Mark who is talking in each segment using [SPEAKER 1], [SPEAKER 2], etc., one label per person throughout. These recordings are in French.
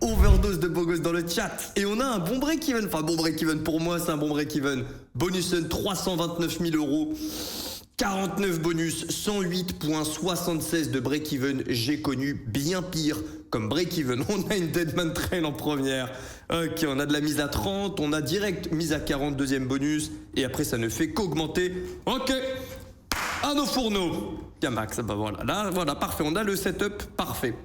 [SPEAKER 1] overdose de beaux gosses dans le chat. Et on a un bon break-even. Enfin, bon break-even pour moi, c'est un bon break-even. Bonus 329 000 euros. 49 bonus, 108,76 de break-even. J'ai connu bien pire comme break-even. On a une Deadman Trail en première. Ok, on a de la mise à 30. On a direct mise à 40, deuxième bonus. Et après, ça ne fait qu'augmenter. Ok, à nos fourneaux. Tiens, Max, bah voilà. Là, voilà, parfait. On a le setup parfait.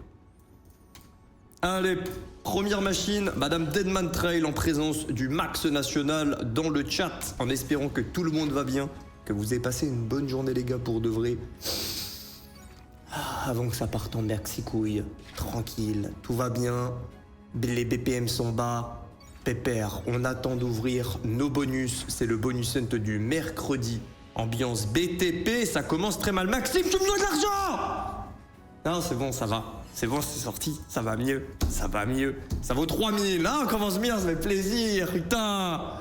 [SPEAKER 1] Allez, première machine, Madame Deadman Trail en présence du Max National dans le chat, en espérant que tout le monde va bien, que vous ayez passé une bonne journée les gars pour de vrai. Avant que ça parte en merxicouille, tranquille, tout va bien, les BPM sont bas, pépère, on attend d'ouvrir nos bonus, c'est le bonus hunt du mercredi, ambiance BTP, ça commence très mal. Maxime, tu me dois de l'argent! Non, c'est bon, ça va. C'est bon, c'est sorti, ça va mieux, ça va mieux. Ça vaut 3000, là, on commence bien, ça fait plaisir, putain.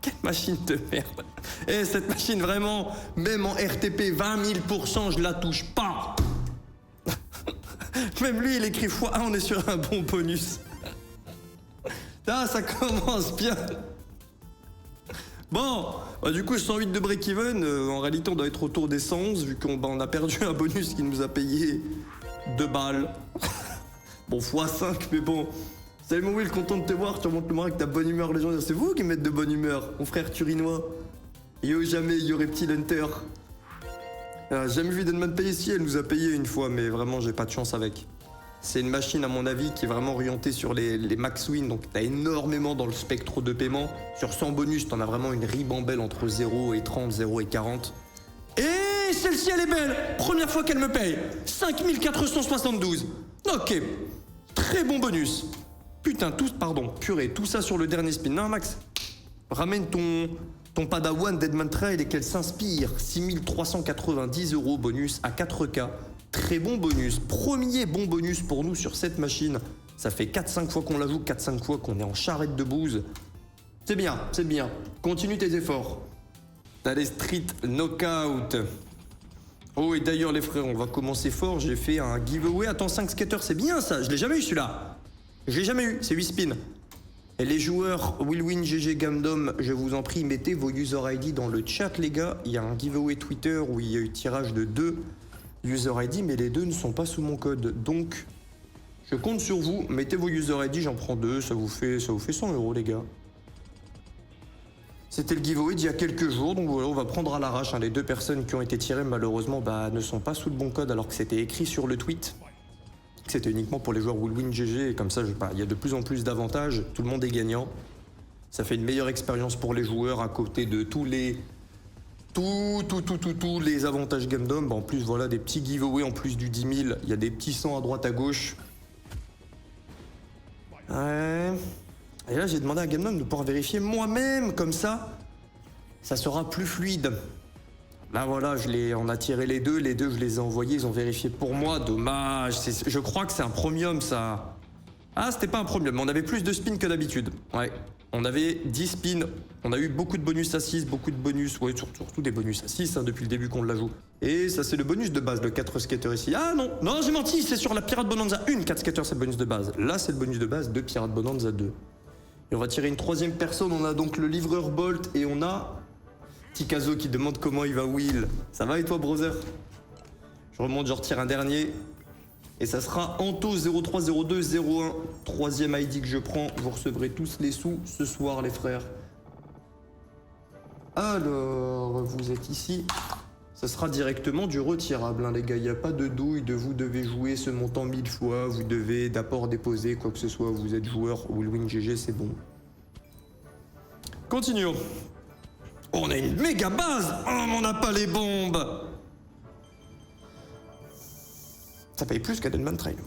[SPEAKER 1] Quelle machine de merde. Et cette machine, vraiment, même en RTP 20 000%, je la touche pas. Même lui, il écrit x1, on est sur un bon bonus. Là, ça commence bien. Bon, bah du coup 108 de break-even, en réalité on doit être autour des 111 vu qu'on a perdu un bonus qui nous a payé 2 balles. Bon, x5, mais bon. Salut mon Will, content de te voir, tu remontes le moral avec ta bonne humeur légendaire. C'est vous qui mettez de bonne humeur, mon frère turinois. Yo jamais, yo Reptile Hunter. Jamais vu Deadman payer, si elle nous a payé une fois, mais vraiment j'ai pas de chance avec. C'est une machine à mon avis qui est vraiment orientée sur les max win, donc t'as énormément dans le spectre de paiement. Sur 100 bonus, t'en as vraiment une ribambelle entre 0 et 30, 0 et 40. Et celle-ci elle est belle, première fois qu'elle me paye, 5472. Ok, très bon bonus. Putain, purée, tout ça sur le dernier spin. Non Max, ramène ton padawan Deadman Trail et qu'elle s'inspire. 6390 euros bonus à 4K. Très bon bonus, premier bon bonus pour nous sur cette machine. Ça fait 4-5 fois qu'on la joue, 4-5 fois qu'on est en charrette de bouse. C'est bien, c'est bien. Continue tes efforts. T'as les street knockout. Oh et d'ailleurs les frères, on va commencer fort. J'ai fait un giveaway. Attends, 5 skaters, c'est bien ça. Je l'ai jamais eu celui-là. Je l'ai jamais eu, c'est 8 spins. Et les joueurs Willwin, GG, Gamdom, je vous en prie, mettez vos user ID dans le chat les gars. Il y a un giveaway Twitter où il y a eu tirage de 2 user ID, mais les 2 ne sont pas sous mon code. Donc, je compte sur vous. Mettez vos user ID, j'en prends 2. Ça vous fait 100 euros les gars. C'était le giveaway d'il y a quelques jours, donc voilà, on va prendre à l'arrache. Les 2 personnes qui ont été tirées, malheureusement, ne sont pas sous le bon code, alors que c'était écrit sur le tweet. C'était uniquement pour les joueurs Willwin GG, et comme ça, il y a de plus en plus d'avantages, tout le monde est gagnant. Ça fait une meilleure expérience pour les joueurs, à côté de tous les avantages Gamdom. En plus, voilà, des petits giveaways en plus du 10 000, il y a des petits 100 à droite à gauche. Ouais... Et là, j'ai demandé à Gamdom de pouvoir vérifier moi-même, comme ça sera plus fluide. Là, voilà, on a tiré les 2, je les ai envoyés, ils ont vérifié pour moi, dommage. Je crois que c'est un premium, ça. Ah, c'était pas un premium, on avait plus de spins que d'habitude. Ouais, on avait 10 spins, on a eu beaucoup de bonus à 6, beaucoup de bonus, ouais, surtout des bonus à 6, depuis le début qu'on la joue. Et ça, c'est le bonus de base, le 4 skaters ici. Ah non, j'ai menti, c'est sur la Pirate Bonanza 1, 4 skaters, c'est le bonus de base. Là, c'est le bonus de base de Pirate Bonanza 2. Et on va tirer une 3e personne, on a donc le livreur Bolt et on a Tikazo qui demande comment il va Will. Ça va et toi brother? Je remonte, je retire un dernier. Et ça sera Anto 030201, 3e ID que je prends. Vous recevrez tous les sous ce soir les frères. Alors, vous êtes ici. Ça sera directement du retirable les gars, il n'y a pas de douille de vous devez jouer ce montant 1000 fois, vous devez d'apport déposer, quoi que ce soit, vous êtes joueur, Willwin GG, c'est bon. Continuons. Oh, on a une méga base. Oh, mais on n'a pas les bombes. Ça paye plus qu'à Deadman Trail.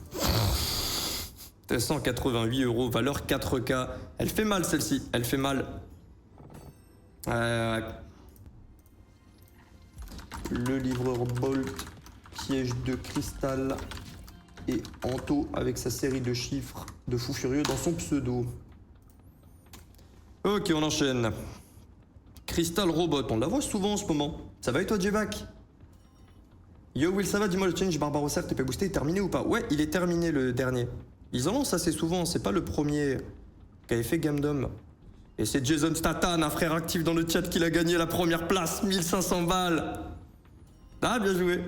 [SPEAKER 1] 288 euros, valeur 4K. Elle fait mal celle-ci, elle fait mal. Le livreur Bolt, piège de cristal et Anto avec sa série de chiffres de fou furieux dans son pseudo. Ok, on enchaîne. Crystal Robot, on la voit souvent en ce moment. Ça va et toi, J-Back? Yo Will, ça va? Dis-moi le challenge Barbarossa t'es pas boosté, est terminé ou pas? Ouais, il est terminé le dernier. Ils en lancent assez souvent, c'est pas le premier qui avait fait Gamdom. Et c'est Jason Statham, un frère actif dans le chat, qui l'a gagné la première place, 1500 balles. Ah, bien joué.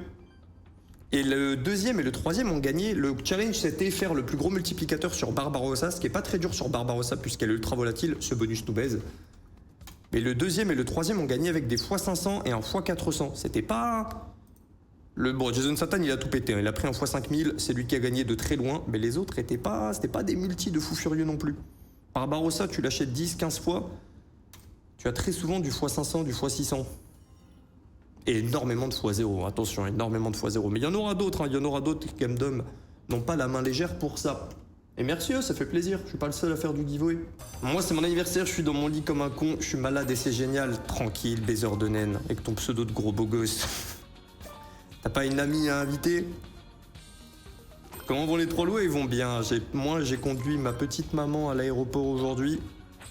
[SPEAKER 1] Et le deuxième et le troisième ont gagné. Le challenge, c'était faire le plus gros multiplicateur sur Barbarossa, ce qui est pas très dur sur Barbarossa puisqu'elle est ultra volatile, ce bonus nous baise. Mais le deuxième et le troisième ont gagné avec des x500 et un x400. C'était pas... Bon, Jason Statham, il a tout pété, hein. Il a pris un x5000, c'est lui qui a gagné de très loin, mais les autres étaient pas... C'était pas des multis de fou furieux non plus. Barbarossa, tu l'achètes 10, 15 fois, tu as très souvent du x500, du x600. Et énormément de x0, attention, énormément de x0. Mais il y en aura d'autres, hein. Il y en aura d'autres qui, Gamdom, n'ont pas la main légère pour ça. Et merci, ça fait plaisir, je suis pas le seul à faire du giveaway. Moi, c'est mon anniversaire, je suis dans mon lit comme un con, je suis malade et c'est génial. Tranquille, baiser de naine, avec ton pseudo de gros beau gosse. T'as pas une amie à inviter? Comment vont les trois loups? Ils vont bien. Moi, j'ai conduit ma petite maman à l'aéroport aujourd'hui.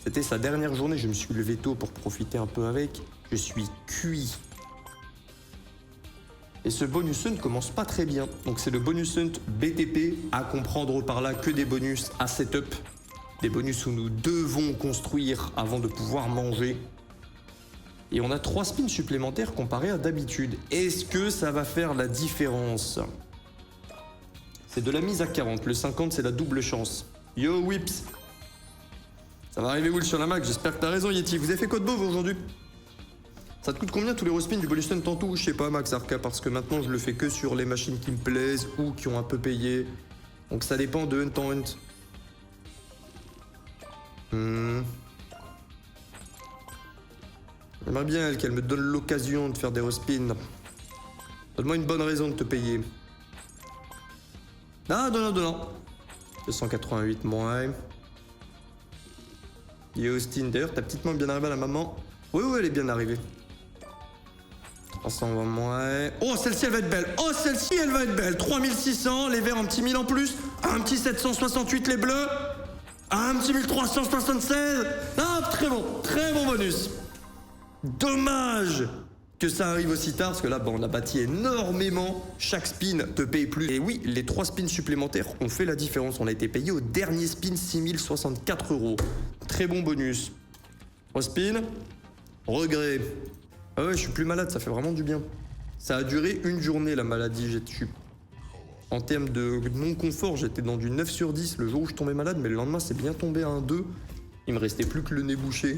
[SPEAKER 1] C'était sa dernière journée, je me suis levé tôt pour profiter un peu avec. Je suis cuit. Et ce bonus hunt commence pas très bien. Donc c'est le bonus hunt BTP, à comprendre par là que des bonus à setup. Des bonus où nous devons construire avant de pouvoir manger. Et on a 3 spins supplémentaires comparés à d'habitude. Est-ce que ça va faire la différence? C'est de la mise à 40. Le 50, c'est la double chance. Yo, Whips. Ça va arriver où sur la Mac? J'espère que t'as raison, Yeti. Vous avez fait quoi de beau, vous, aujourd'hui? Ça te coûte combien tous les respins du bonus hunt en tout? Je sais pas, Max Arca, parce que maintenant, je le fais que sur les machines qui me plaisent ou qui ont un peu payé. Donc ça dépend de hunt en hunt. J'aimerais bien, elle, qu'elle me donne l'occasion de faire des respins. Donne-moi une bonne raison de te payer. Ah, non. 288 moins. Yo, Austin, d'ailleurs, ta petite main est bien arrivée à la maman. Oui, elle est bien arrivée. 320 moins. Oh, celle-ci, elle va être belle. 3600, les verts, un petit 1000 en plus. Un petit 768, les bleus. Un petit 1376. Ah, très bon bonus. Dommage que ça arrive aussi tard, parce que là, on a bâti énormément. Chaque spin te paye plus. Et oui, les 3 spins supplémentaires ont fait la différence. On a été payé au dernier spin 6064 €. Très bon bonus. 3 spins. Regret. Ah ouais, je suis plus malade, ça fait vraiment du bien. Ça a duré une journée, la maladie. En termes de non-confort, j'étais dans du 9 sur 10 le jour où je tombais malade, mais le lendemain, c'est bien tombé à un 2. Il me restait plus que le nez bouché.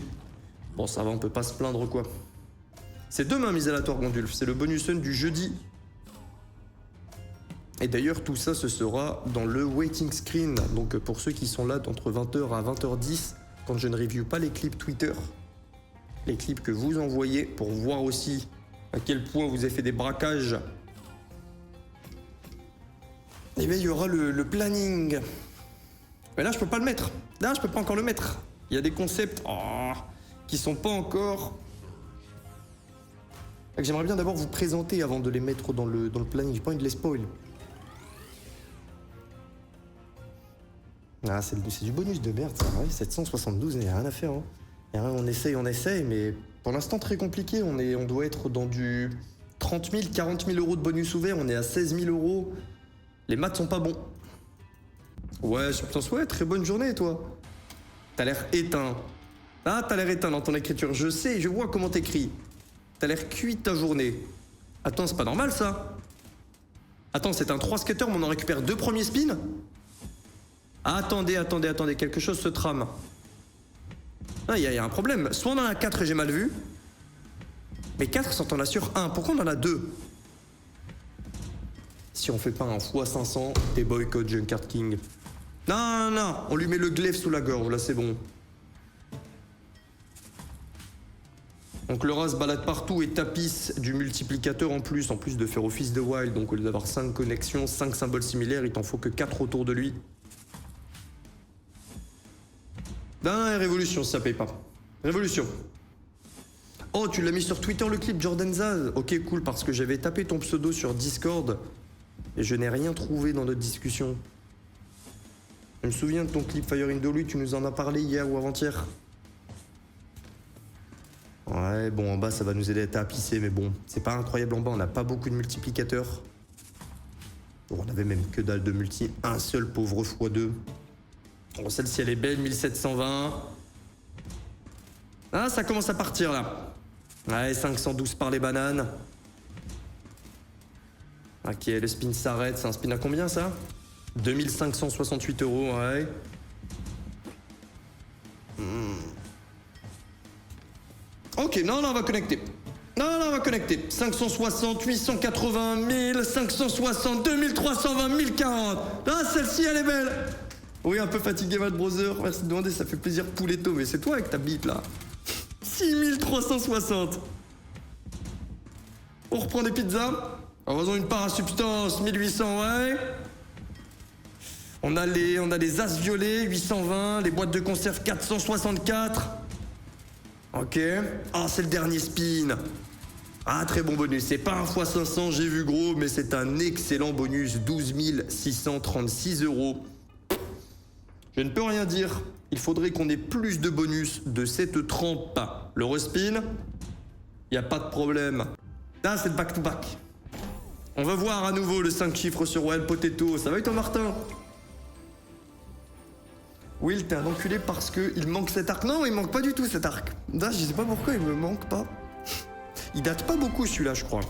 [SPEAKER 1] Bon, ça va, on peut pas se plaindre, quoi. C'est demain, mise aléatoire Gondulf. C'est le bonus hunt du jeudi. Et d'ailleurs, tout ça, ce sera dans le waiting screen. Donc, pour ceux qui sont là d'entre 20h à 20h10, quand je ne review pas les clips Twitter, les clips que vous envoyez, pour voir aussi à quel point vous avez fait des braquages, et bien, il y aura le planning. Mais là, je peux pas le mettre. Là, je peux pas encore le mettre. Il y a des concepts qui sont pas encore... J'aimerais bien d'abord vous présenter avant de les mettre dans le planning. J'ai pas envie de les spoil. Ah, c'est du bonus de merde, ça. Ouais, 772, il n'y a rien à faire. Hein. On essaye, mais pour l'instant, très compliqué. On doit être dans du 30 000, 40 000 € de bonus ouvert. On est à 16 000 €. Les maths sont pas bons. Ouais, substance, ouais, très bonne journée, toi. T'as l'air éteint. Ah, t'as l'air éteint dans ton écriture. Je sais, je vois comment t'écris. T'as l'air cuit ta journée. Attends, c'est pas normal, ça. Attends, c'est un 3 skater, mais on en récupère 2 premiers spins. Attendez, quelque chose se trame. Ah, il y a un problème. Soit on en a 4 et j'ai mal vu. Mais 4, ça t'en assure 1. Pourquoi on en a 2? Si on fait pas un x500, t'es boycott Junkard King. Non, on lui met le glaive sous la gorge, là c'est bon. Donc le rat se balade partout et tapisse du multiplicateur en plus de faire office de wild. Donc au lieu d'avoir 5 connexions, 5 symboles similaires, il t'en faut que 4 autour de lui. Non, révolution, ça paye pas. Révolution. Oh, tu l'as mis sur Twitter le clip, Jordan Zaz. Ok, cool, parce que j'avais tapé ton pseudo sur Discord et je n'ai rien trouvé dans notre discussion. Je me souviens de ton clip Fire in the Lui, tu nous en as parlé hier ou avant-hier. Ouais, bon, en bas, ça va nous aider à tapisser, mais bon, c'est pas incroyable en bas, on n'a pas beaucoup de multiplicateurs. On avait même que dalle de multi. Un seul pauvre x2. Bon, celle-ci, elle est belle, 1720. Ah, ça commence à partir, là. Ouais, 512 par les bananes. Ok, le spin s'arrête. C'est un spin à combien, ça? 2568 €, ouais. Ok, non, on va connecter. Non, on va connecter. 560, 880, 1000, 560, 2320, 1040. Ah, celle-ci, elle est belle. Oui, un peu fatigué, Mad Brother. Merci de demander, ça fait plaisir, Pouletto. Mais c'est toi avec ta bite, là. 6360. On reprend des pizzas. Faisons une part à substance, 1800, ouais. On a les as violets, 820. Les boîtes de conserve, 464. Ok. Ah, c'est le dernier spin. Ah, très bon bonus. C'est pas un x500, j'ai vu gros, mais c'est un excellent bonus. 12 636 €. Je ne peux rien dire. Il faudrait qu'on ait plus de bonus de cette trempe. Le respin, y a pas de problème. Là, c'est le back-to-back. On va voir à nouveau le 5 chiffres sur Royal Potato. Ça va être toi, Martin? Will, t'es un enculé parce que il manque cet arc. Non, il manque pas du tout cet arc. Là, je sais pas pourquoi il me manque pas. Il date pas beaucoup celui-là, je crois.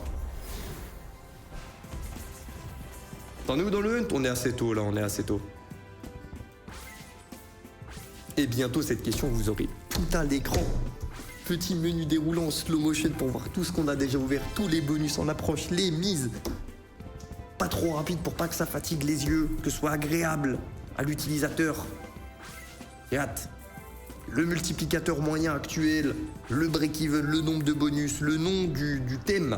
[SPEAKER 1] T'en es où dans le hunt? On est assez tôt là, on est assez tôt. Et bientôt cette question, vous aurez tout à l'écran. Petit menu déroulant en slow motion pour voir tout ce qu'on a déjà ouvert, tous les bonus en approche, les mises. Pas trop rapide pour pas que ça fatigue les yeux, que ce soit agréable à l'utilisateur. J'ai hâte. Le multiplicateur moyen actuel, le break-even, le nombre de bonus, le nom du thème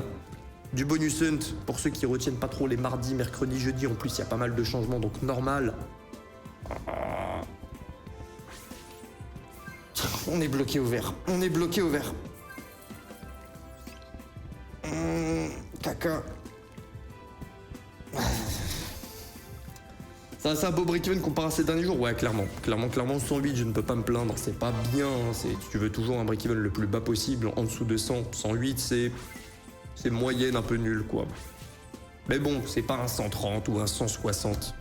[SPEAKER 1] du bonus hunt. Pour ceux qui retiennent pas trop les mardis, mercredis, jeudis, en plus il y a pas mal de changements, donc normal. On est bloqué au vert. On est bloqué au vert. Caca. C'est un beau break-even comparé à ces derniers jours. Ouais, clairement. Clairement, 108, je ne peux pas me plaindre. C'est pas bien. Tu veux toujours un break-even le plus bas possible. En dessous de 100. 108, c'est moyenne, un peu nul, quoi. Mais bon, c'est pas un 130 ou un 160.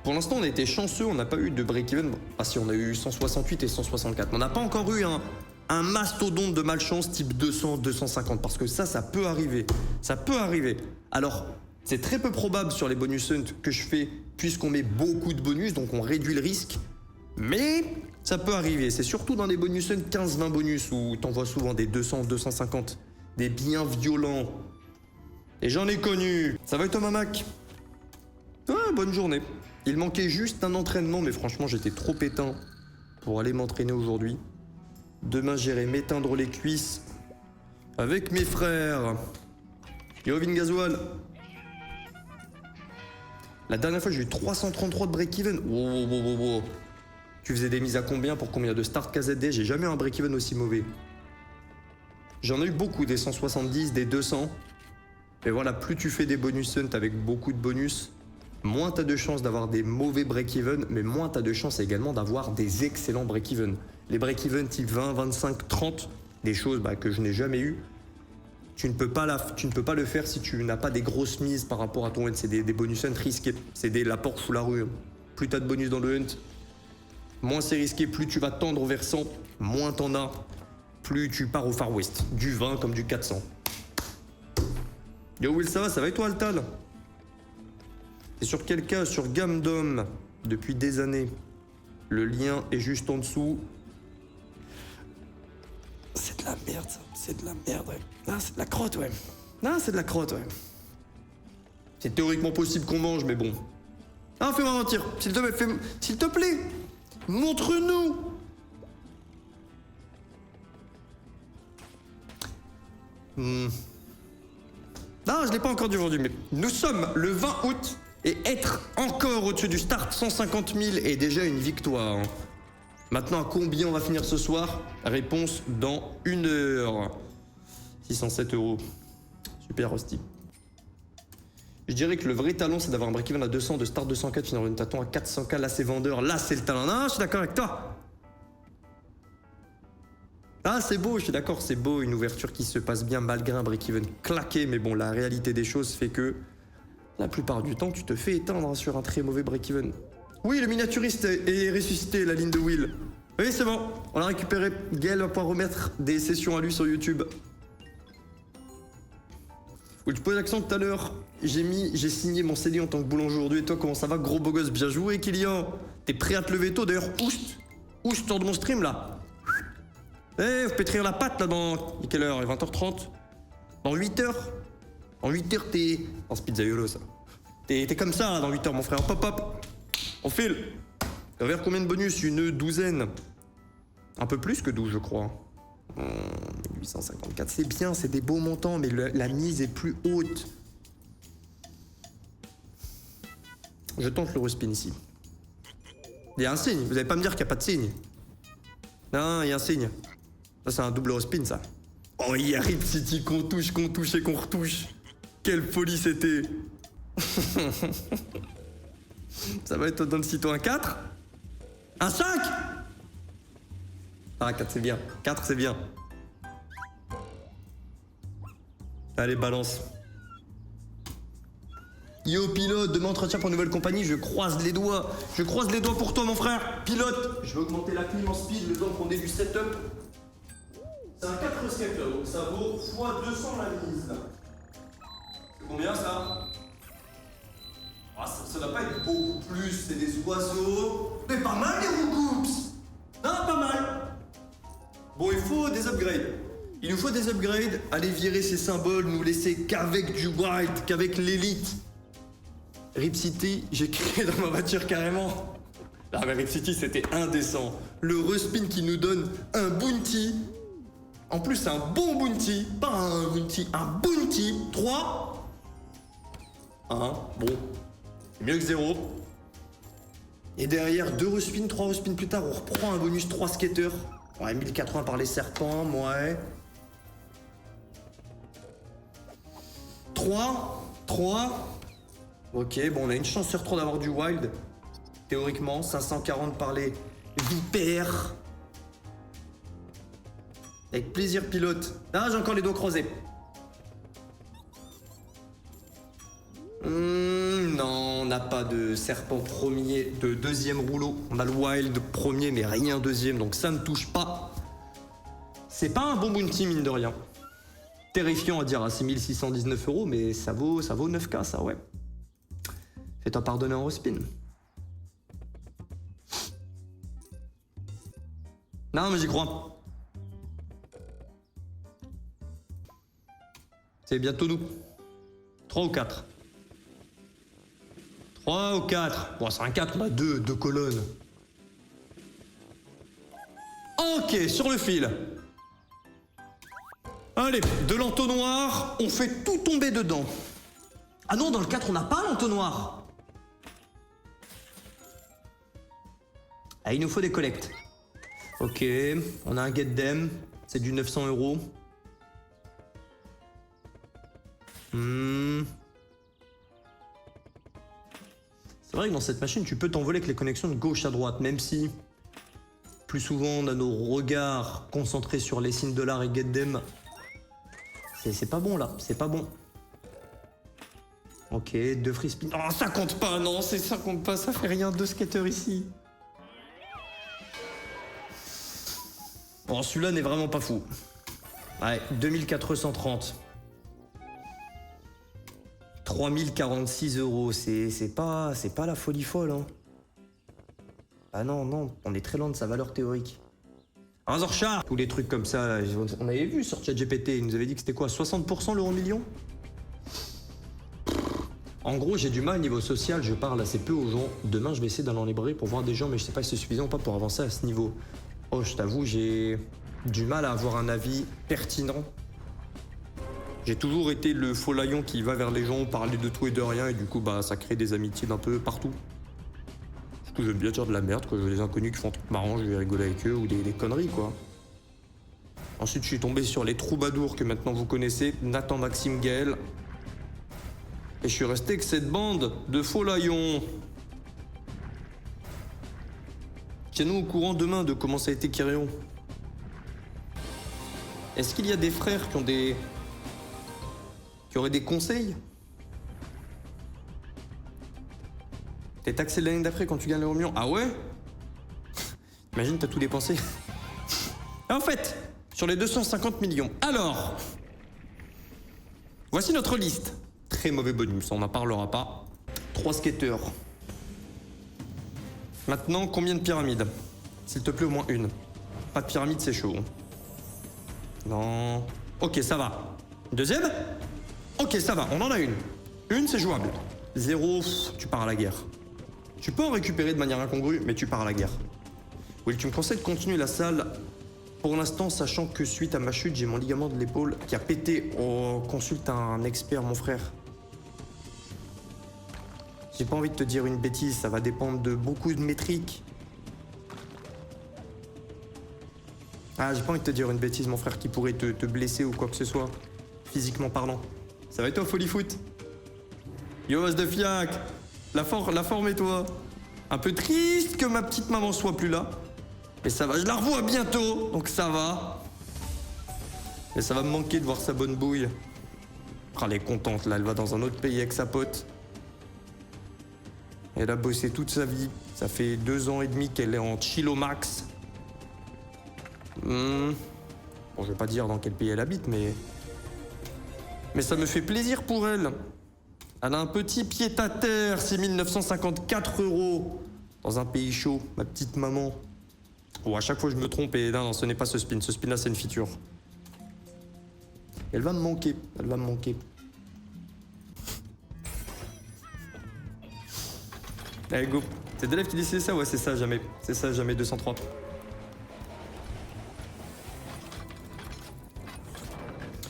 [SPEAKER 1] Pour l'instant, on a été chanceux. On n'a pas eu de break-even. Ah si, on a eu 168 et 164. Mais on n'a pas encore eu un mastodonte de malchance type 200, 250. Parce que ça peut arriver. Ça peut arriver. Alors... c'est très peu probable sur les bonus hunt que je fais puisqu'on met beaucoup de bonus, donc on réduit le risque. Mais ça peut arriver. C'est surtout dans les bonus hunt 15-20 bonus où t'en vois souvent des 200, 250. Des bien violents. Et j'en ai connu. Ça va être Thomas Mac? Ouais, bonne journée. Il manquait juste un entraînement, mais franchement j'étais trop éteint pour aller m'entraîner aujourd'hui. Demain j'irai m'éteindre les cuisses avec mes frères. Yo Vin Gasoil. La dernière fois, j'ai eu 333 de break-even. Wow. Tu faisais des mises à combien pour combien de start KZD? J'ai jamais eu un break-even aussi mauvais. J'en ai eu beaucoup, des 170, des 200. Mais voilà, plus tu fais des bonus hunt avec beaucoup de bonus, moins t'as de chances d'avoir des mauvais break-even, mais moins t'as de chances également d'avoir des excellents break-even. Les break-even type 20, 25, 30, des choses que je n'ai jamais eues. Tu ne peux pas le faire si tu n'as pas des grosses mises par rapport à ton hunt. C'est des bonus hunt risqués. C'est la porte sous la rue. Plus tu as de bonus dans le hunt, moins c'est risqué. Plus tu vas tendre vers 100, moins t'en as. Plus tu pars au Far West. Du 20 comme du 400. Yo Will, ça va et toi Altal? T'es sur quel cas? Sur Gamdom depuis des années. Le lien est juste en dessous. C'est de la merde, ça. C'est de la merde, ouais. Ah, c'est de la crotte, ouais. Ah, c'est de la crotte, ouais. C'est théoriquement possible qu'on mange, mais bon. Ah, fais-moi mentir. S'il te plaît. Montre-nous. Non, je l'ai pas encore dit aujourd'hui, mais nous sommes le 20 août et être encore au-dessus du start 150 000 est déjà une victoire. Maintenant, à combien on va finir ce soir? Réponse dans 1 heure. 607 €. Super Rusty. Je dirais que le vrai talent, c'est d'avoir un break-even à 200, de start 204, finir une tâton à 400K. Là, c'est vendeur. Là, c'est le talent. Non, je suis d'accord avec toi. Ah, c'est beau, je suis d'accord, c'est beau, une ouverture qui se passe bien malgré un break-even claqué, mais bon, la réalité des choses fait que la plupart du temps, tu te fais éteindre sur un très mauvais break-even. Oui, le miniaturiste est ressuscité, la ligne de Will. Oui, c'est bon, on l'a récupéré. Gaël va pouvoir remettre des sessions à lui sur YouTube. Oui, tu poses l'accent tout à l'heure. J'ai signé mon CDI en tant que boulanger aujourd'hui. Et toi, comment ça va, gros beau gosse? Bien joué, Kylian. T'es prêt à te lever tôt, d'ailleurs. Où je sors de mon stream, là? Eh, faut pétrir la patte, là, dans... Il est quelle heure? Il est 20h30? Dans 8h? En 8h, t'es... Oh, c'est pizzaiolo, ça. T'es comme ça, là, dans 8h, mon frère. Hop, hop. On file. T'as vers combien de bonus? Une douzaine. Un peu plus que 12, je crois. 1854, c'est bien, c'est des beaux montants, mais la mise est plus haute. Je tente le respin ici. Il y a un signe, vous allez pas me dire qu'il n'y a pas de signe. Non, il y a un signe. Ça, c'est un double respin, ça. Oh, il y a Rip City qu'on touche et qu'on retouche. Quelle folie c'était. Ça va être dans le site un 4. Un 5. Ah, 4 c'est bien. 4 c'est bien. Allez, balance. Yo, pilote, demain entretien pour une nouvelle compagnie, je croise les doigts. Je croise les doigts pour toi, mon frère. Pilote, je vais augmenter la clim en speed le temps qu'on ait du setup. C'est un 4 skater, donc ça vaut x 200 la mise. C'est combien ça? Ah, ça doit pas être beaucoup plus, c'est des oiseaux. Mais pas mal les roucoups. Non, pas mal. Bon, il faut des upgrades. Il nous faut des upgrades. Allez virer ces symboles, nous laisser qu'avec du wild, qu'avec l'élite. Rip City, j'ai crié dans ma voiture carrément. Ah mais Rip City, c'était indécent. Le respin qui nous donne un bounty. En plus, un bon bounty. Pas un bounty, un bounty. 3. 1. Bon. C'est mieux que 0. Et derrière, 2 respins, 3 respins plus tard, on reprend un bonus 3 skaters. Ouais, 1080 par les serpents, ouais. 3. Ok, bon, on a une chance sur 3 d'avoir du wild. Théoriquement, 540 par les vipères. Avec plaisir, pilote. Ah, j'ai encore les doigts croisés. Non, on n'a pas de serpent premier, de deuxième rouleau. On a le wild premier, mais rien deuxième, donc ça ne touche pas. C'est pas un bon bounty, mine de rien. Terrifiant à dire à 6619 €, mais ça vaut 9K, ça, ouais. Fais-toi pardonner en respin. Non, mais j'y crois. C'est bientôt nous. 3 ou 4. 3 ou 4. Bon, c'est un 4, on a deux colonnes. Ok, sur le fil. Allez, de l'entonnoir, on fait tout tomber dedans. Ah non, dans le 4, on n'a pas l'entonnoir. Ah, il nous faut des collectes. Ok, on a un get them, c'est du 900 €. C'est vrai que dans cette machine, tu peux t'envoler avec les connexions de gauche à droite, même si plus souvent on a nos regards concentrés sur les signes dollars et get them. C'est pas bon là, c'est pas bon. Ok, 2 free spin. Oh, ça compte pas, non, ça compte pas, ça fait rien, 2 skaters ici. Bon, celui-là n'est vraiment pas fou. Ouais, 2430. 3046 €, c'est pas la folie folle, hein. Ah non, on est très loin de sa valeur théorique. Un Zorchar, tous les trucs comme ça, on avait vu sur ChatGPT, il nous avait dit que c'était quoi, 60% l'euro million? En gros, j'ai du mal niveau social, je parle assez peu aux gens. Demain, je vais essayer d'aller en librairie pour voir des gens, mais je sais pas si c'est suffisant ou pas pour avancer à ce niveau. Oh, je t'avoue, j'ai du mal à avoir un avis pertinent. J'ai toujours été le faux laillon qui va vers les gens, parler de tout et de rien, et du coup, bah, ça crée des amitiés d'un peu partout. Du coup, j'aime bien dire de la merde, quand je vois des inconnus qui font un truc marrant, je vais rigoler avec eux, ou des conneries, quoi. Ensuite, je suis tombé sur les troubadours que maintenant vous connaissez, Nathan, Maxime, Gaël. Et je suis resté avec cette bande de faux laillons. Tiens-nous au courant demain de comment ça a été Kyrion. Est-ce qu'il y a des frères qui ont des... qui auraient des conseils? T'es taxé l'année d'après quand tu gagnes l'euro million. Ah ouais? Imagine, t'as tout dépensé. En fait, sur les 250 millions. Alors, voici notre liste. Très mauvais bonus, on n'en parlera pas. 3 skateurs. Maintenant, combien de pyramides? S'il te plaît, au moins une. Pas de pyramide, c'est chaud. Non. Ok, ça va. Deuxième? Ok, ça va, on en a une. Une, c'est jouable. 0, tu pars à la guerre. Tu peux en récupérer de manière incongrue, mais tu pars à la guerre. Will, tu me conseilles de continuer la salle pour l'instant, sachant que suite à ma chute, j'ai mon ligament de l'épaule qui a pété. Oh, consulte un expert, mon frère. J'ai pas envie de te dire une bêtise, ça va dépendre de beaucoup de métriques. Ah, j'ai pas envie de te dire une bêtise, mon frère, qui pourrait te blesser ou quoi que ce soit, physiquement parlant. Ça va être toi, Folly Foot? Yo, os de fiac, la forme et toi? Un peu triste que ma petite maman soit plus là. Mais ça va, je la revois bientôt, donc ça va. Mais ça va me manquer de voir sa bonne bouille. Ah, elle est contente, là, elle va dans un autre pays avec sa pote. Elle a bossé toute sa vie. Ça fait 2 ans et demi qu'elle est en chill au max. Bon, je vais pas dire dans quel pays elle habite, mais ça me fait plaisir pour elle. Elle a un petit pied-à-terre, 6 954 € dans un pays chaud, ma petite maman. Oh, à chaque fois je me trompe et non, ce n'est pas ce spin. Ce spin-là, c'est une feature. Elle va me manquer, elle va me manquer. Allez, go. C'est Delève qui dit c'est ça? Ouais, c'est ça, jamais. C'est ça, jamais 203.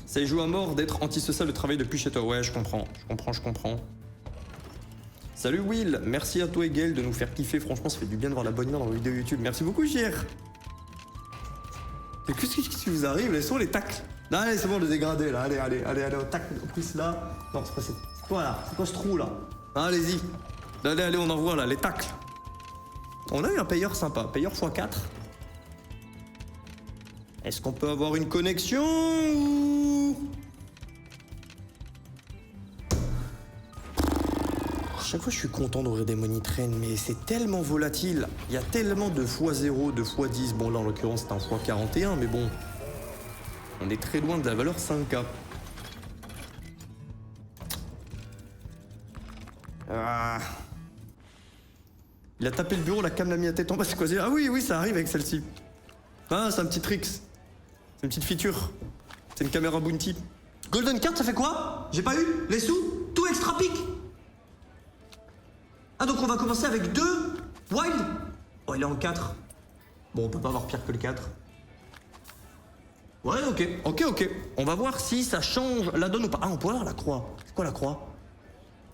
[SPEAKER 1] Ça joue à mort d'être antisocial de travail depuis chez toi. Ouais, je comprends. Salut Will, merci à toi et Gaël de nous faire kiffer. Franchement, ça fait du bien de voir la bonne humeur dans vos vidéos YouTube. Merci beaucoup, JR. Qu'est-ce qui vous arrive? Laissons sont les tacles. Non, allez, c'est bon, le dégradé, là. Allez, au tacle. En plus, là... Non, c'est quoi, là? C'est quoi ce trou, là? Ah, allez-y. Allez, on envoie, là, les tacles. On a eu un payeur sympa. Payeur x4. Est-ce qu'on peut avoir une connexion ou... Chaque fois, je suis content d'ouvrir des money train, mais c'est tellement volatile. Il y a tellement de x0, de x10. Bon, là, en l'occurrence, c'est un x41, mais bon... On est très loin de la valeur 5K. Ah... Il a tapé le bureau, la cam l'a mis la tête en bas, c'est quoi? Ah oui, ça arrive avec celle-ci. Ah, c'est un petit tricks. C'est une petite feature. C'est une caméra bounty. Golden card, ça fait quoi? J'ai pas eu les sous? Tout extra pic? Ah, donc on va commencer avec 2 wild? Oh, il est en 4. Bon, on peut pas avoir pire que le 4. Ouais, ok. On va voir si ça change la donne ou pas. Ah, on peut avoir la croix. C'est quoi la croix?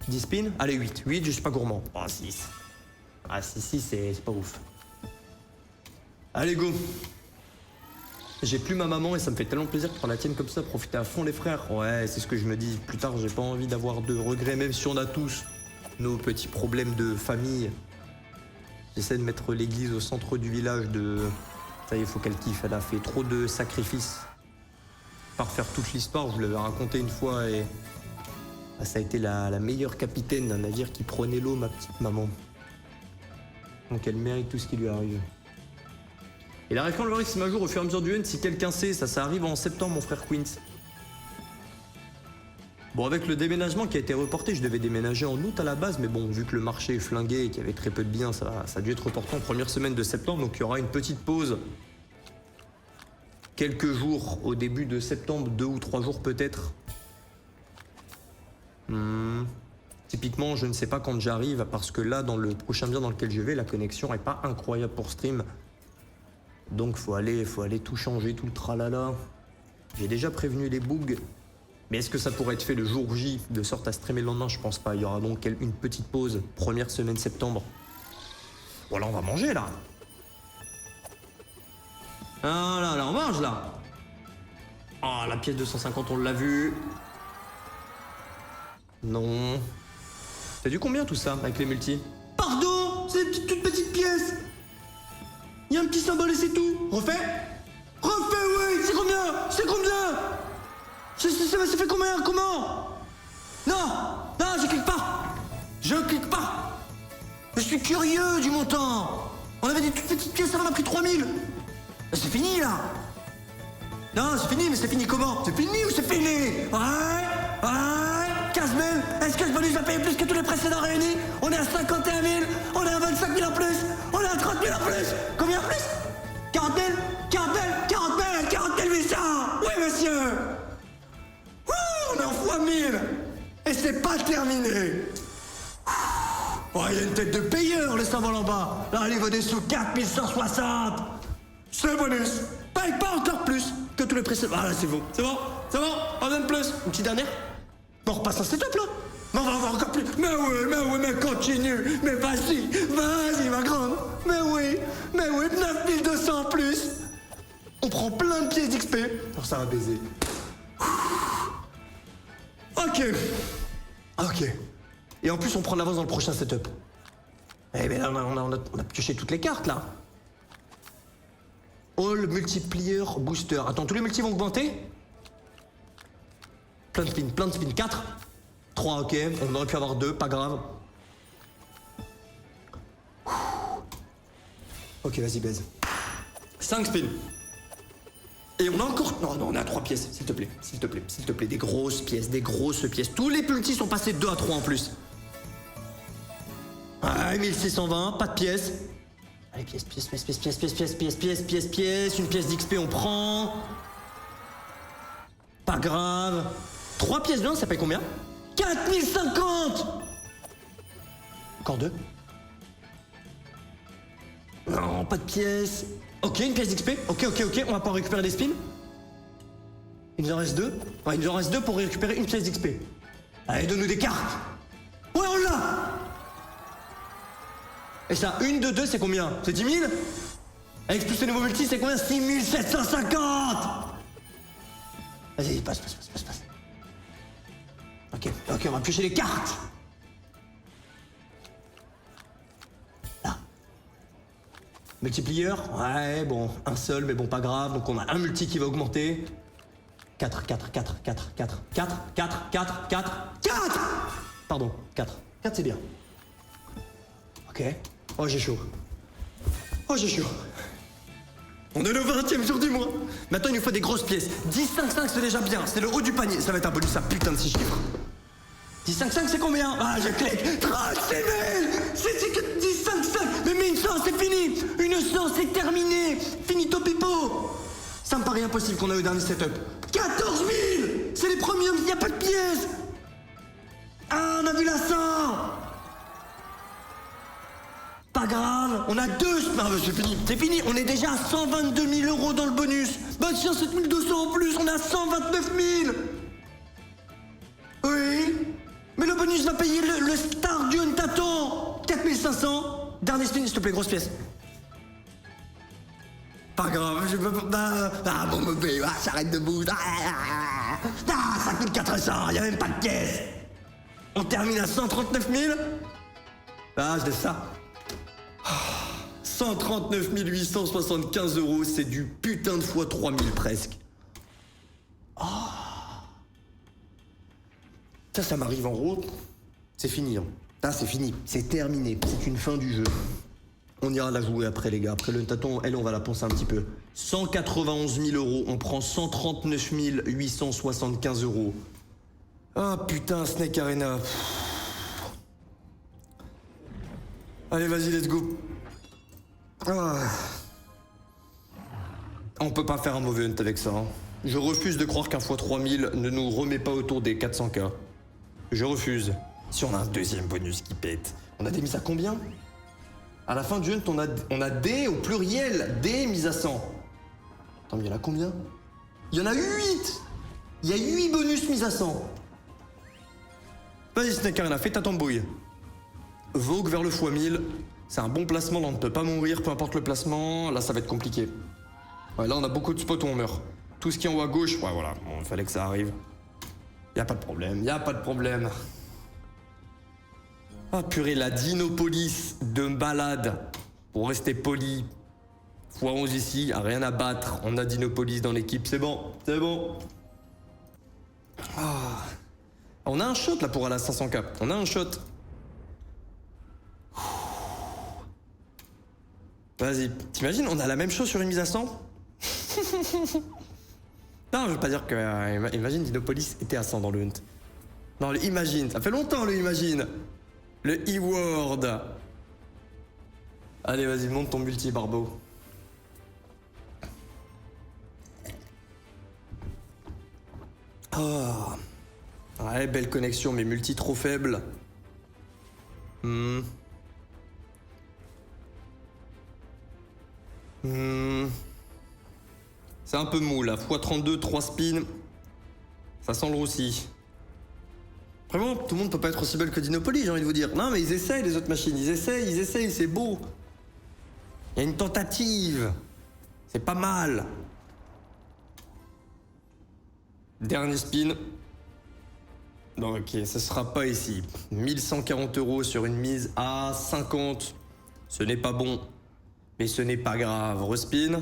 [SPEAKER 1] 10 spin? Allez, 8. 8, je suis pas gourmand. Oh, 6. Ah, 6, c'est pas ouf. Allez, go. J'ai plus ma maman et ça me fait tellement plaisir de prendre la tienne comme ça, profiter à fond les frères. Ouais, c'est ce que je me dis. Plus tard, j'ai pas envie d'avoir de regrets, même si on a tous nos petits problèmes de famille. J'essaie de mettre l'église au centre du village de... Ça y est, faut qu'elle kiffe. Elle a fait trop de sacrifices. Par faire toute l'histoire, je vous l'avais raconté une fois et... Ça a été la meilleure capitaine d'un navire qui prenait l'eau, ma petite maman. Donc elle mérite tout ce qui lui arrive. Et la réforme Loris ma jour au fur et à mesure du N, si quelqu'un sait, ça arrive en septembre, mon frère Quint. Bon, avec le déménagement qui a été reporté, je devais déménager en août à la base, mais bon, vu que le marché est flingué et qu'il y avait très peu de biens, ça a dû être reporté en première semaine de septembre, donc il y aura une petite pause. Quelques jours au début de septembre, 2 ou 3 jours peut-être. Typiquement, je ne sais pas quand j'arrive, parce que là, dans le prochain bien dans lequel je vais, la connexion n'est pas incroyable pour stream. Donc faut aller tout changer, tout le tralala. J'ai déjà prévenu les bugs. Mais est-ce que ça pourrait être fait le jour J, de sorte à streamer le lendemain? Je pense pas. Il y aura donc une petite pause, première semaine septembre. Voilà, on va manger là. Ah là, on mange là. Ah, la pièce de 150, on l'a vu. Non. T'as dû combien tout ça avec les multis? Pardon, c'est une toute petite pièce. Il y a un petit symbole et c'est tout. Refais. Refais, oui, c'est combien? C'est combien? Ça fait combien? Comment? Non, non, je clique pas. Je clique pas. Je suis curieux du montant. On avait des toutes petites pièces, ça en a pris 3000. C'est fini là. Non, c'est fini, mais c'est fini comment? C'est fini ou c'est fini? Ouais, 15 000. Est-ce que ce bonus va payer plus que tous les précédents réunis? On est à 51 000, on est à 25 000 en plus, on est à 30 000 en plus. Combien en plus? 40 000, 40 000, 40 000, 40 800. Oui, monsieur. Ouh, on est en fois 1000. Et c'est pas terminé. Oh, il y a une tête de payeur, le savant en bas. Là, il vaut des sous 4160. C'est le bonus. Paye pas encore plus que tous les précédents. Ah là, c'est bon. C'est bon, on donne plus. Une petite dernière. On repasse un setup là. Mais on va avoir encore plus. Mais oui, mais continue. Mais vas-y, ma grande. Mais oui, 9200 en plus. On prend plein de pièces d'XP. Alors ça va baiser. Ok. Et en plus, on prend de l'avance dans le prochain setup. Eh bien là, on a pioché toutes les cartes là. All multiplier booster. Attends, tous les multis vont augmenter? Plein de spins. 4. 3, ok. On aurait pu avoir 2, pas grave. Ok, vas-y, baise. 5 spins. Et on a encore... Non, on est à 3 pièces, s'il te plaît. Des grosses pièces. Tous les multis sont passés de 2 à 3 en plus. Ah, 1620, pas de pièces. Allez, pièce. Une pièce d'XP, on prend. Pas grave. 3 pièces blanches, ça paye combien? 4050. Encore 2. Non, pas de pièces. Ok, une pièce d'XP. Ok, on va pas récupérer des spins. Il nous en reste 2. Ouais, il nous en reste 2 pour récupérer une pièce d'XP. Allez, donne-nous des cartes. Ouais, on l'a. Et ça, 1 de 2, c'est combien? C'est 10 000? Avec plus ces nouveaux multis, c'est combien? 6750. Vas-y, passe. Ok, on va piocher les cartes. Là. Multiplier, ouais, bon, un seul, mais bon, pas grave. Donc on a un multi qui va augmenter. 4. Pardon, 4. 4, c'est bien. Ok. Oh, j'ai chaud. On est le 20e jour du mois. Maintenant, il nous faut des grosses pièces. 10-5-5, c'est déjà bien. C'est le haut du panier. Ça va être un bonus à putain de 6 chiffres. 10-5-5, c'est combien? Ah, je clique. 36 000. C'est que 10-5-5. Mais une chance, c'est fini. Une chance, c'est terminé. Finito pipo. Ça me paraît impossible qu'on ait au dernier setup. 14 000. C'est les premiums, il n'y a pas de pièces. Ah, on a vu la 100. Pas grave, on a 2. Non, c'est fini, on est déjà à 122 000 € dans le bonus. Bah tiens, 7 200 en plus, on est à 129 000. Oui, mais le bonus va payer le star du Huntaton. 4500. Dernier spin, s'il te plaît, grosse pièce. Pas grave, je peux pas... Ah, bon bébé, j'arrête de bouger. Ça coûte 400, y'a même pas de pièce. On termine à 139 000. Ah, je laisse ça. 139 875 €, c'est du putain de fois 3000 presque. Oh. Ça m'arrive en route. C'est fini. Hein. Ah, c'est fini. C'est terminé. C'est une fin du jeu. On ira la jouer après, les gars. Après le tâton, elle, on va la poncer un petit peu. 191 000 €. On prend 139 875 €. Ah, putain, Snake Arena. Allez, vas-y, let's go. Ah. On peut pas faire un mauvais hunt avec ça. Hein. Je refuse de croire qu'un x3000 ne nous remet pas autour des 400K. Je refuse. Si on a un deuxième bonus qui pète. On a des mises à combien? À la fin du hunt, on a des au pluriel. Des mises à 100. Attends, mais il y en a combien? Il y en a 8. Il y a 8 bonus mises à 100. Vas-y, Snake Arena, fais ta tambouille. Vogue vers le x1000. C'est un bon placement, là on ne peut pas mourir, peu importe le placement. Là ça va être compliqué. Ouais, là on a beaucoup de spots où on meurt. Tout ce qui est en haut à gauche, ouais voilà, bon, il fallait que ça arrive. Y a pas de problème. Ah purée, la Dinopolis de balade, pour rester poli. x11 ici, rien à battre. On a Dinopolis dans l'équipe, c'est bon, c'est bon. Ah. On a un shot là pour aller à 500k. On a un shot. Vas-y, t'imagines, on a la même chose sur une mise à 100. Non, je veux pas dire que... imagine, Dinopolis était à 100 dans le hunt. Non, le imagine, ça fait longtemps le imagine. Le e-word. Allez, vas-y, monte ton multi, Barbeau. Oh. Ouais, belle connexion, mais multi trop faible. C'est un peu mou là, x32, 3 spins. Ça sent le roussi. Vraiment, tout le monde peut pas être aussi belle que Dinopolis, j'ai envie de vous dire. Non, mais ils essayent les autres machines, ils essayent, c'est beau. Il y a une tentative. C'est pas mal. Dernier spin. Non, ok, ce sera pas ici. 1140 € sur une mise à 50. Ce n'est pas bon. Mais ce n'est pas grave. Respin.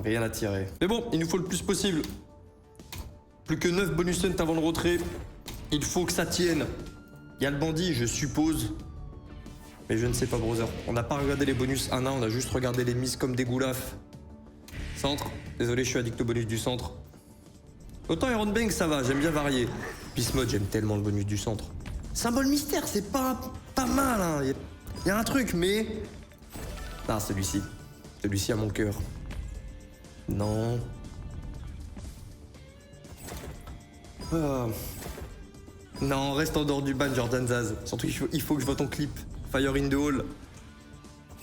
[SPEAKER 1] Rien à tirer. Mais bon, il nous faut le plus possible. Plus que 9 bonus hunt avant le retrait. Il faut que ça tienne. Il y a le bandit, je suppose. Mais je ne sais pas, brother. On n'a pas regardé les bonus 1-1, on a juste regardé les mises comme des goulafs. Centre. Désolé, je suis addict au bonus du centre. Autant Iron Bank, ça va, j'aime bien varier. Peace Mode, j'aime tellement le bonus du centre. Symbole mystère, c'est pas mal, hein. Il y a un truc, mais... Ah, celui-ci. Celui-ci a mon cœur. Non. Non, reste en dehors du ban, Jordan Zaz. Surtout il faut que je vois ton clip. Fire in the Hall.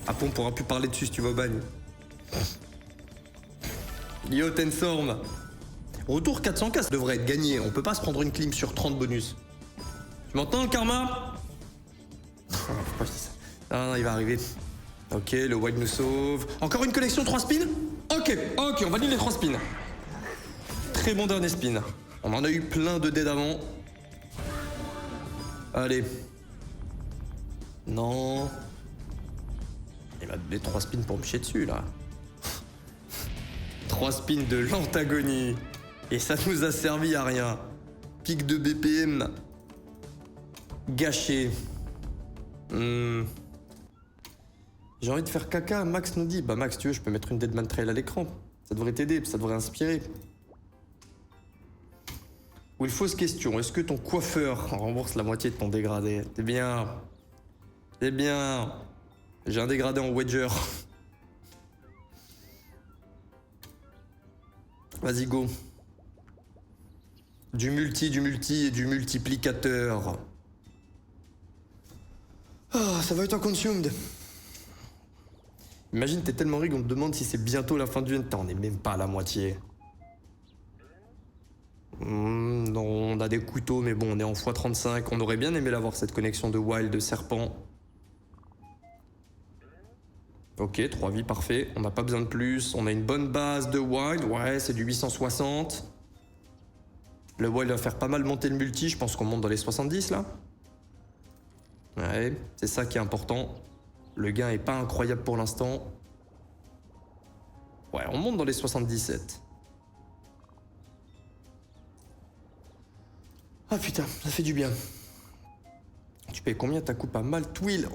[SPEAKER 1] Après, on pourra plus parler dessus si tu vas au bagne. Yo, Tenstorm. Retour 400k, ça devrait être gagné. On peut pas se prendre une clim sur 30 bonus. Tu m'entends, le karma? Pourquoi je dis ça? Non, il va arriver. Ok, le wild nous sauve. Encore une connexion, 3 spins? Ok, on valide les 3 spins. Très bon dernier spin. On en a eu plein de dead avant. Allez. Non. Il m'a donné 3 spins pour me chier dessus, là. 3 spins de l'antagonie. Et ça nous a servi à rien. Pic de BPM. Gâché. J'ai envie de faire caca, Max nous dit. Bah Max, tu veux, je peux mettre une Deadman Trail à l'écran. Ça devrait t'aider, ça devrait inspirer. Ou une fausse question, est-ce que ton coiffeur rembourse la moitié de ton dégradé? C'est bien. C'est bien. J'ai un dégradé en wedger. Vas-y, go. Du multi et du multiplicateur. Ah, ça va être un consumed. Imagine, t'es tellement rig, on te demande si c'est bientôt la fin du hunt. On est même pas à la moitié. Non, on a des couteaux, mais bon, on est en x35. On aurait bien aimé l'avoir, cette connexion de wild, de serpent. Ok, 3 vies, parfait. On n'a pas besoin de plus. On a une bonne base de wild. Ouais, c'est du 860. Le wild va faire pas mal monter le multi. Je pense qu'on monte dans les 70, là. Ouais, c'est ça qui est important. Le gain est pas incroyable pour l'instant. Ouais, on monte dans les 77. Ah putain, ça fait du bien. Tu payes combien ta coupe à Maltwill?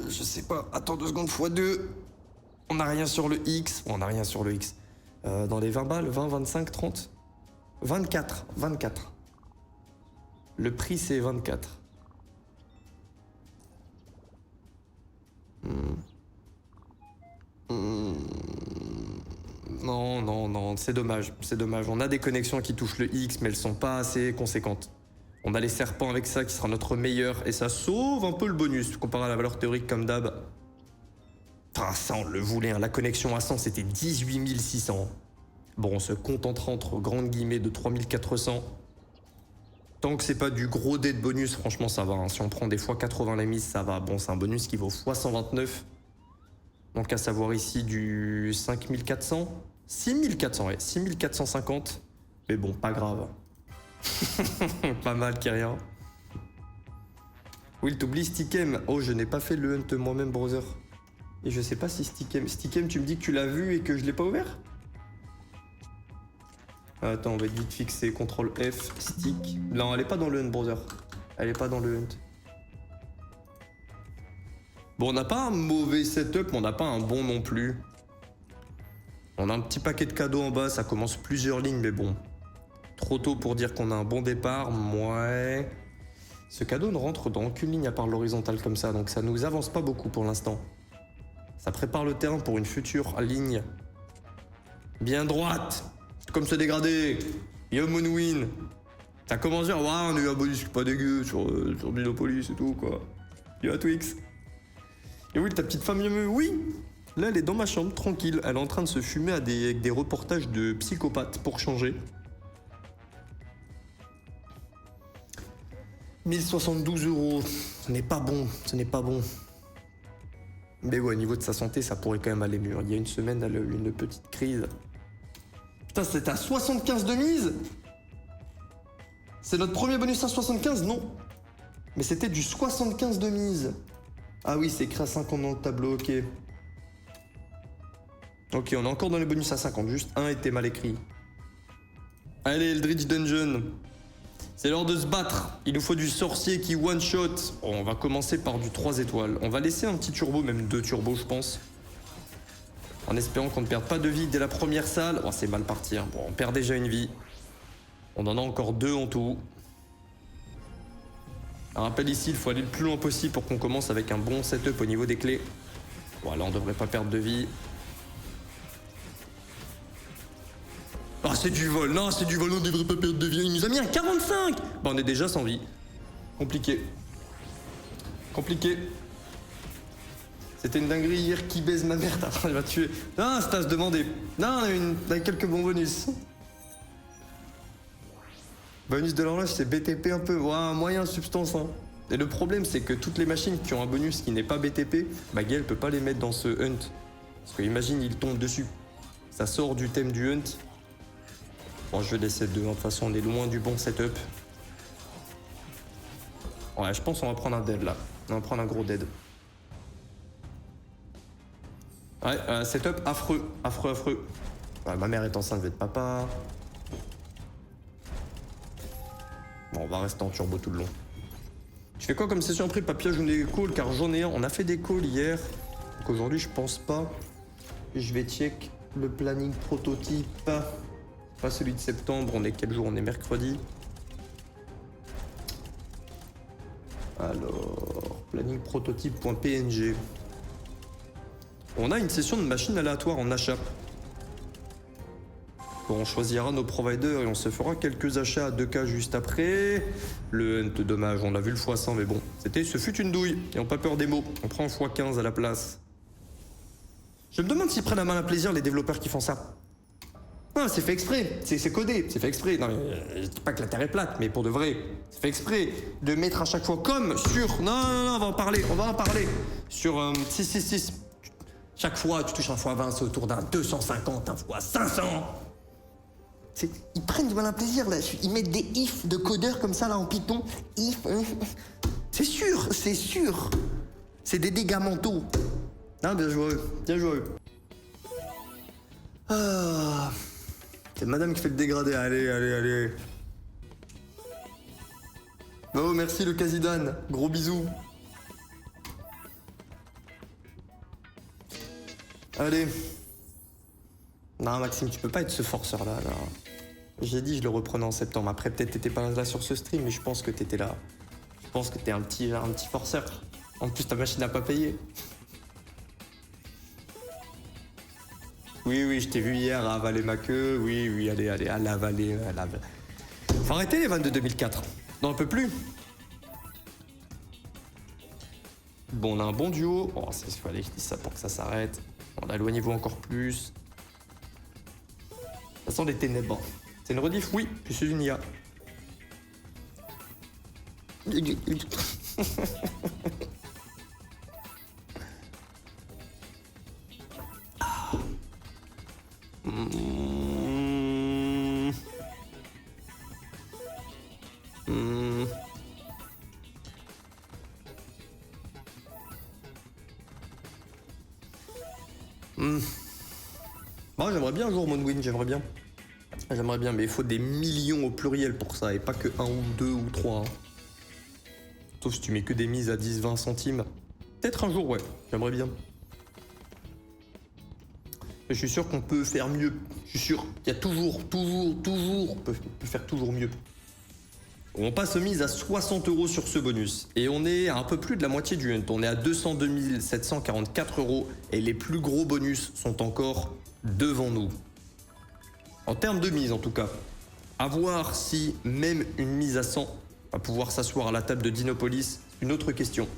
[SPEAKER 1] Je sais pas. Attends 2 secondes, x2. On n'a rien sur le X. On n'a rien sur le X. Dans les 20 balles, 20, 25, 30. 24. Le prix, c'est 24. Non, c'est dommage. On a des connexions qui touchent le X, mais elles sont pas assez conséquentes. On a les serpents avec ça qui sera notre meilleur, et ça sauve un peu le bonus, comparé à la valeur théorique comme d'hab. Ah, ça, on le voulait, hein. La connexion à 100, c'était 18 600. Bon, on se contentera entre grandes guillemets de 3400. Tant que c'est pas du gros dé de bonus, franchement, ça va, hein. Si on prend des fois 80 la mise, ça va. Bon, c'est un bonus qui vaut x129. Donc à savoir ici du 5400. 6400, ouais, 6450. Mais bon, pas grave. Pas mal, Kyrian. Will, t'oublies Stickem. Oh, je n'ai pas fait le hunt moi-même, brother. Et je sais pas si Stickem... Stickem, tu me dis que tu l'as vu et que je l'ai pas ouvert? Attends, on va être vite fixé. CTRL F, stick. Non, elle est pas dans le hunt, brother. Elle est pas dans le hunt. Bon, on n'a pas un mauvais setup, mais on n'a pas un bon non plus. On a un petit paquet de cadeaux en bas, ça commence plusieurs lignes, mais bon. Trop tôt pour dire qu'on a un bon départ, ouais. Ce cadeau ne rentre dans aucune ligne à part l'horizontale comme ça, donc ça nous avance pas beaucoup pour l'instant. Ça prépare le terrain pour une future ligne bien droite, comme se dégrader. Yo Moonwin. T'as commencé à dire, ouais, on a eu un bonus pas dégueu sur Dinopolis et tout, quoi. Yo Twix. Et oui, ta petite femme mieux, oui. Là, elle est dans ma chambre, tranquille. Elle est en train de se fumer avec des reportages de psychopathes pour changer. 1072 €. Ce n'est pas bon, ce n'est pas bon. Mais ouais, au niveau de sa santé, ça pourrait quand même aller mieux. Il y a une semaine, elle a eu une petite crise. Putain, c'est à 75 de mise? C'est notre premier bonus à 75? Non. Mais c'était du 75 de mise. Ah oui, c'est écrit à 50 dans le tableau, ok. Ok, on est encore dans les bonus à 50, juste un était mal écrit. Allez, Eldritch Dungeon. C'est l'heure de se battre. Il nous faut du sorcier qui one-shot. Oh, on va commencer par du 3 étoiles. On va laisser un petit turbo, même 2 turbos, je pense. En espérant qu'on ne perde pas de vie dès la première salle. Oh, c'est mal parti. Hein. Bon, on perd déjà une vie. On en a encore 2 en tout. Un rappel ici, il faut aller le plus loin possible pour qu'on commence avec un bon setup au niveau des clés. Voilà, on devrait pas perdre de vie. Ah, c'est du vol. Non, c'est du vol, on devrait pas perdre de vie. Il nous a mis un 45. Bah, on est déjà sans vie. Compliqué. Compliqué. C'était une dinguerie hier qui baise ma mère. Attends, il va tuer. Non, c'est à se demander. Non, on a quelques bons bonus. Bonus de l'horloge, c'est BTP un peu. Ouais, moyen substance. Hein. Et le problème, c'est que toutes les machines qui ont un bonus qui n'est pas BTP, bah, Gaël peut pas les mettre dans ce hunt. Parce que imagine, il tombe dessus. Ça sort du thème du hunt. Bon, je vais laisser 2. De toute façon, on est loin du bon setup. Ouais, je pense qu'on va prendre un dead là. On va prendre un gros dead. Ouais, setup affreux. Affreux, affreux. Ouais, ma mère est enceinte, je vais être papa. Bon, on va rester en turbo tout le long. Tu fais quoi comme session après papillage ou des calls? Car j'en ai un. On a fait des calls hier. Donc aujourd'hui, je pense pas. Je vais check le planning prototype. Pas celui de septembre. On est quel jour? On est mercredi. Alors, planning prototype.png. On a une session de machine aléatoire en achat. Bon, on choisira nos providers et on se fera quelques achats à 2K juste après. Le hunt, dommage, on a vu le x100, mais bon. Ce fut une douille. Et on pas peur des mots. On prend x15 à la place. Je me demande s'ils prennent à main un plaisir, les développeurs qui font ça. Non, c'est fait exprès. C'est codé. C'est fait exprès. Non, je dis pas que la Terre est plate, mais pour de vrai. C'est fait exprès de mettre à chaque fois comme sur... Non, non, non, on va en parler. On va en parler. Sur 666. Chaque fois, tu touches un x20, c'est autour d'un 250, un x500. Ils prennent du malin plaisir là. Ils mettent des ifs de codeurs comme ça là en Python. If. C'est sûr, c'est sûr. C'est des dégâts mentaux. Non, bien joué, bien joué. Ah. C'est madame qui fait le dégradé. Allez, allez, allez. Oh, merci le Kazidan. Gros bisous. Allez. Non, Maxime, tu peux pas être ce forceur là. J'ai dit je le reprenais en septembre. Après, peut-être t'étais pas là sur ce stream, mais je pense que t'étais là. Je pense que t'es un petit forceur. En plus, ta machine n'a pas payé. Oui, oui, je t'ai vu hier à avaler ma queue. Oui, oui, allez, allez, à l'avaler. Faut arrêter les vannes de 2004. Non, on peut plus. Bon, on a un bon duo. Oh, il fallait que je dise ça pour que ça s'arrête. On a éloignez-vous encore plus. Ça sent des ténèbres. C'est une rediff? Oui, je suis une IA. Moi, j'aimerais bien un jour Moonwind, j'aimerais bien. J'aimerais bien, mais il faut des millions au pluriel pour ça, et pas que 1 ou 2 ou 3. Hein. Sauf si tu mets que des mises à 10-20 centimes. Peut-être un jour, ouais, j'aimerais bien. Je suis sûr qu'on peut faire mieux. Je suis sûr qu'il y a toujours, on peut faire toujours mieux. On passe mise à 60 € sur ce bonus. Et on est à un peu plus de la moitié du hunt. On est à 202 744 € et les plus gros bonus sont encore devant nous. En termes de mise en tout cas. À voir si même une mise à 100 va pouvoir s'asseoir à la table de Dinopolis. Une autre question.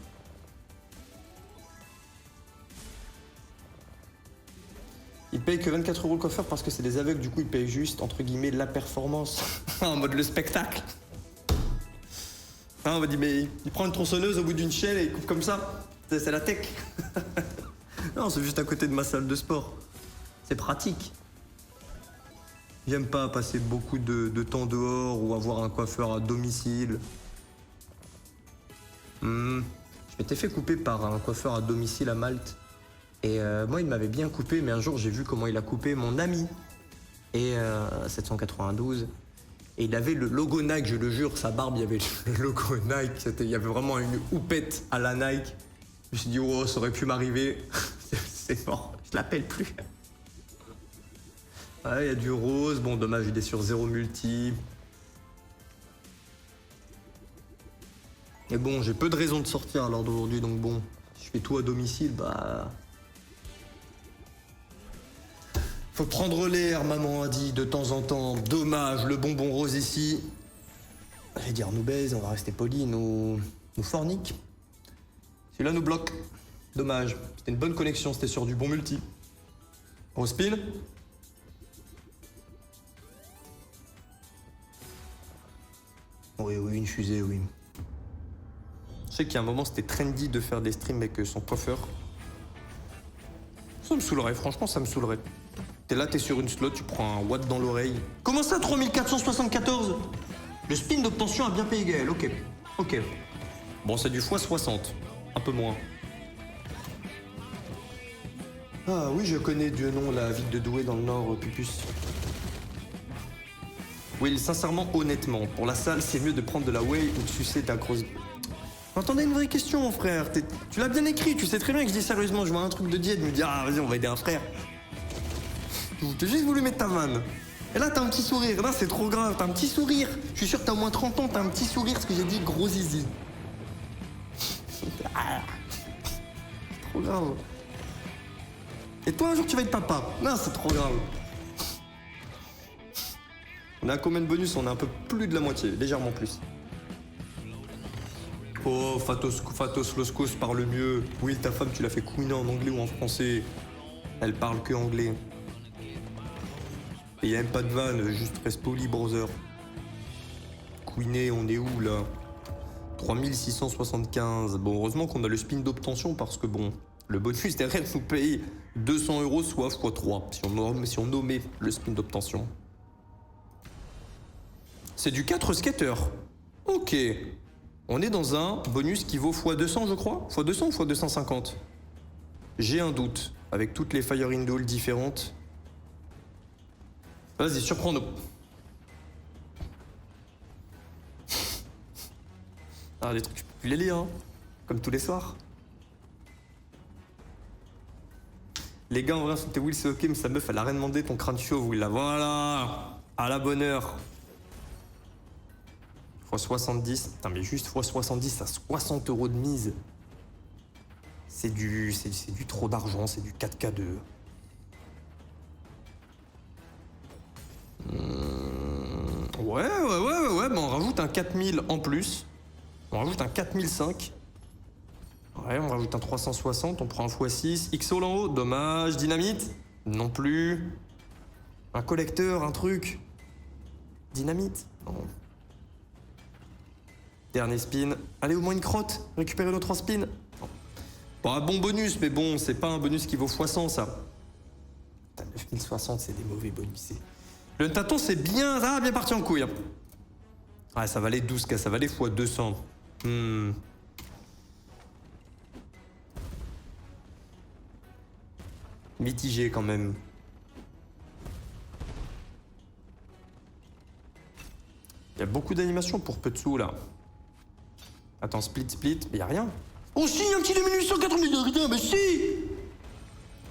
[SPEAKER 1] Il paye que 24 € le coffre parce que c'est des aveugles, du coup il paye juste entre guillemets la performance. En mode le spectacle. Ah, on m'a dit mais il prend une tronçonneuse au bout d'une chaîne et il coupe comme ça. C'est la tech. Non, c'est juste à côté de ma salle de sport. C'est pratique. J'aime pas passer beaucoup de temps dehors ou avoir un coiffeur à domicile. Je m'étais fait couper par un coiffeur à domicile à Malte. Et moi, il m'avait bien coupé, mais un jour, j'ai vu comment il a coupé mon ami. Et 792. Et il avait le logo Nike, je le jure, sa barbe, il y avait le logo Nike. Il y avait vraiment une houppette à la Nike. Je me suis dit, oh, ça aurait pu m'arriver. C'est mort, je l'appelle plus. Ouais, il y a du rose. Bon, dommage, il est sur 0 multi. Mais bon, j'ai peu de raisons de sortir à l'heure d'aujourd'hui, donc bon, si je fais tout à domicile, bah... Faut prendre l'air, maman a dit, de temps en temps. Dommage, le bonbon rose ici. Je vais dire nous baise, on va rester poli, nous fornique. Celui-là nous bloque. Dommage, c'était une bonne connexion, c'était sur du bon multi. On spin. Oui, une fusée, oui. Je sais qu'il y a un moment, c'était trendy de faire des streams avec son coiffeur. Ça me saoulerait, franchement, ça me saoulerait. T'es là, t'es sur une slot, tu prends un watt dans l'oreille. Comment ça, 3474? Le spin d'obtention a bien payé Gaël, ok. Ok. Bon, c'est du x60, un peu moins. Ah oui, je connais Dieu nom la ville de Douai dans le nord, Pupus. Oui, sincèrement, honnêtement, pour la salle, c'est mieux de prendre de la whey ou de sucer ta grosse... J'entendais une vraie question, mon frère. Tu l'as bien écrit, tu sais très bien que je dis sérieusement, je vois un truc de diète, je me dis, ah, vas-y, on va aider un frère. T'as juste voulu mettre ta vanne. Et là, t'as un petit sourire. Là, c'est trop grave, t'as un petit sourire. Je suis sûr que t'as au moins 30 ans, t'as un petit sourire, ce que j'ai dit, gros zizi. Trop grave. Et toi, un jour, tu vas être papa. Non, c'est trop grave. On a combien de bonus? On a un peu plus de la moitié, légèrement plus. Oh, Fatos Loskos parle mieux. Oui, ta femme, tu l'as fait couiner en anglais ou en français. Elle parle que anglais. Et y a même pas de vanne, juste reste poli, brother. Couiner, on est où, là? 3675. Bon, heureusement qu'on a le spin d'obtention, parce que bon, le bonus derrière nous paye 200 €, soit x3, si on nommait le spin d'obtention. C'est du 4 skater. Ok. On est dans un bonus qui vaut x200, je crois. x200 ou x250? J'ai un doute. Avec toutes les Fire in Duel différentes. Vas-y, surprends-nous. Ah, des trucs, je peux plus les lire, hein. Comme tous les soirs. Les gars, en vrai, c'était Will, c'est ok, mais sa meuf, elle a rien demandé, ton crâne chauve, Will, là. Voilà. À la bonne heure. x70. Putain, mais juste x70 à 60 € de mise. C'est du trop d'argent, c'est du 4K2. Ouais, mais on rajoute un 4000 en plus. On rajoute un 4005. Ouais, on rajoute un 360, on prend un x6. XO en haut, dommage. Dynamite? Non plus. Un collecteur, un truc. Dynamite? Non. Dernier spin. Allez, au moins une crotte. Récupérer nos 3 spins. Bon, un bon bonus, mais bon, c'est pas un bonus qui vaut x100, ça. Putain, 9060, c'est des mauvais bonus. Le tâton, c'est bien... Ah, bien parti en couille. Ouais, ça valait 12K, ça valait x200. Mitigé quand même. Il y a beaucoup d'animations pour peu de sous là. Attends, split, mais y a rien. Oh si, un petit 2190, rien, mais si.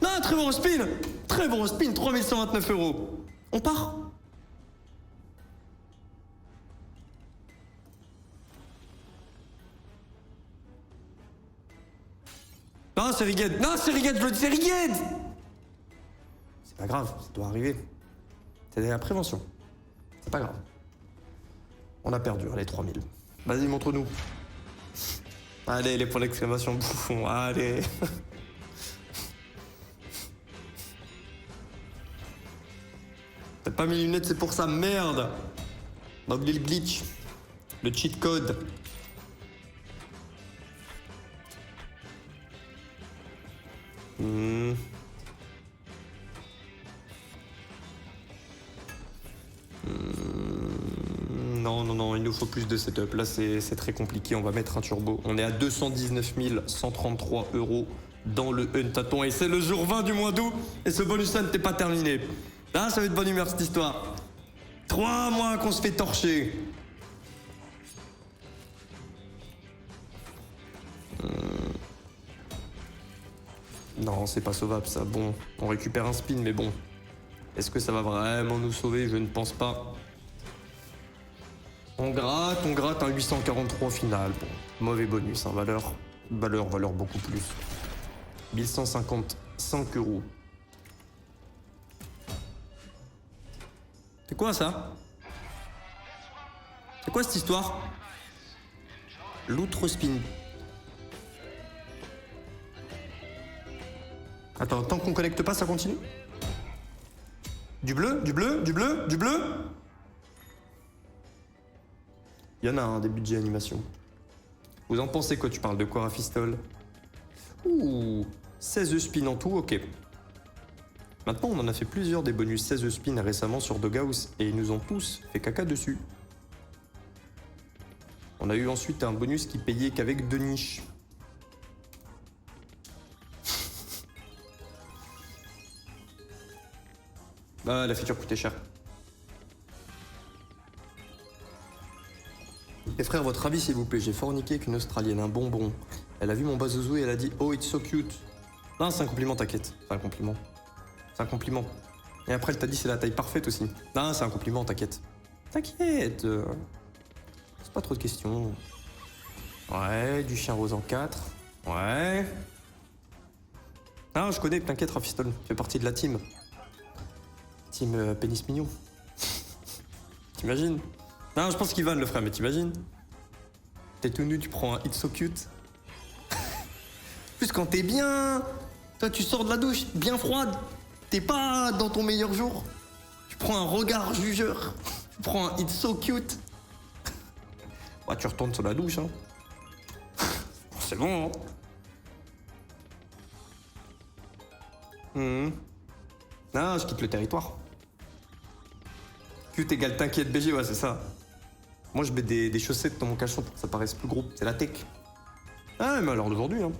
[SPEAKER 1] Ah, très bon spin. Très bon spin, 3129 €. On part. Non, c'est Riged. Non, c'est Riged, je le dis, c'est Riged. C'est pas grave, ça doit arriver. C'est la prévention. C'est pas grave. On a perdu, allez, 3000. Vas-y, montre-nous. Allez, les points d'exclamation bouffon, allez. T'as pas mis les lunettes, c'est pour ça, merde. On a oublié le glitch. Le cheat code. Non, il nous faut plus de setup. Là, c'est très compliqué. On va mettre un turbo. On est à 219 133 € dans le Huntaton. Et c'est le jour 20 du mois d'août. Et ce bonus-là n'était pas terminé. Là, ça va être bonne humeur, cette histoire. 3 mois qu'on se fait torcher. Non, c'est pas sauvable, ça. Bon, on récupère un spin, mais bon. Est-ce que ça va vraiment nous sauver? Je ne pense pas. On gratte un 843 final. Bon, mauvais bonus, hein, valeur beaucoup plus. 1155 €. C'est quoi ça? C'est quoi cette histoire? L'outre spin. Attends, tant qu'on connecte pas, ça continue? Du bleu? Il y en a un des budgets animation. Vous en pensez quoi? Tu parles de quoi, Rafistol? Ouh, 16 spins en tout, ok. Maintenant, on en a fait plusieurs des bonus 16 spins récemment sur Doghouse et ils nous ont tous fait caca dessus. On a eu ensuite un bonus qui payait qu'avec 2 niches. Ah, la feature coûtait cher. Les frères, votre avis s'il vous plaît, j'ai forniqué avec une Australienne, un bonbon. Elle a vu mon bazouzou et elle a dit « Oh, it's so cute ». Non, c'est un compliment, t'inquiète. C'est un compliment. C'est un compliment. Et après, elle t'a dit c'est la taille parfaite aussi. Non, c'est un compliment, t'inquiète. T'inquiète. C'est pas trop de questions. Ouais, du chien rose en 4. Ouais. Ah, je connais, t'inquiète, Rafistol. Tu fais partie de la team. Team pénis mignon. T'imagines? Non, je pense qu'il vanne le frère, mais t'imagines? T'es tout nu, tu prends un It's so cute. Plus quand t'es bien, toi tu sors de la douche bien froide, t'es pas dans ton meilleur jour. Tu prends un regard jugeur, tu prends un It's so cute. Bah, tu retournes sur la douche, hein. C'est bon, hein. Ah, je quitte le territoire. Cute égale t'inquiète BG, ouais, c'est ça. Moi, je mets des chaussettes dans mon caleçon pour que ça paraisse plus gros. C'est la tech. Ah, mais à l'heure d'aujourd'hui, hein.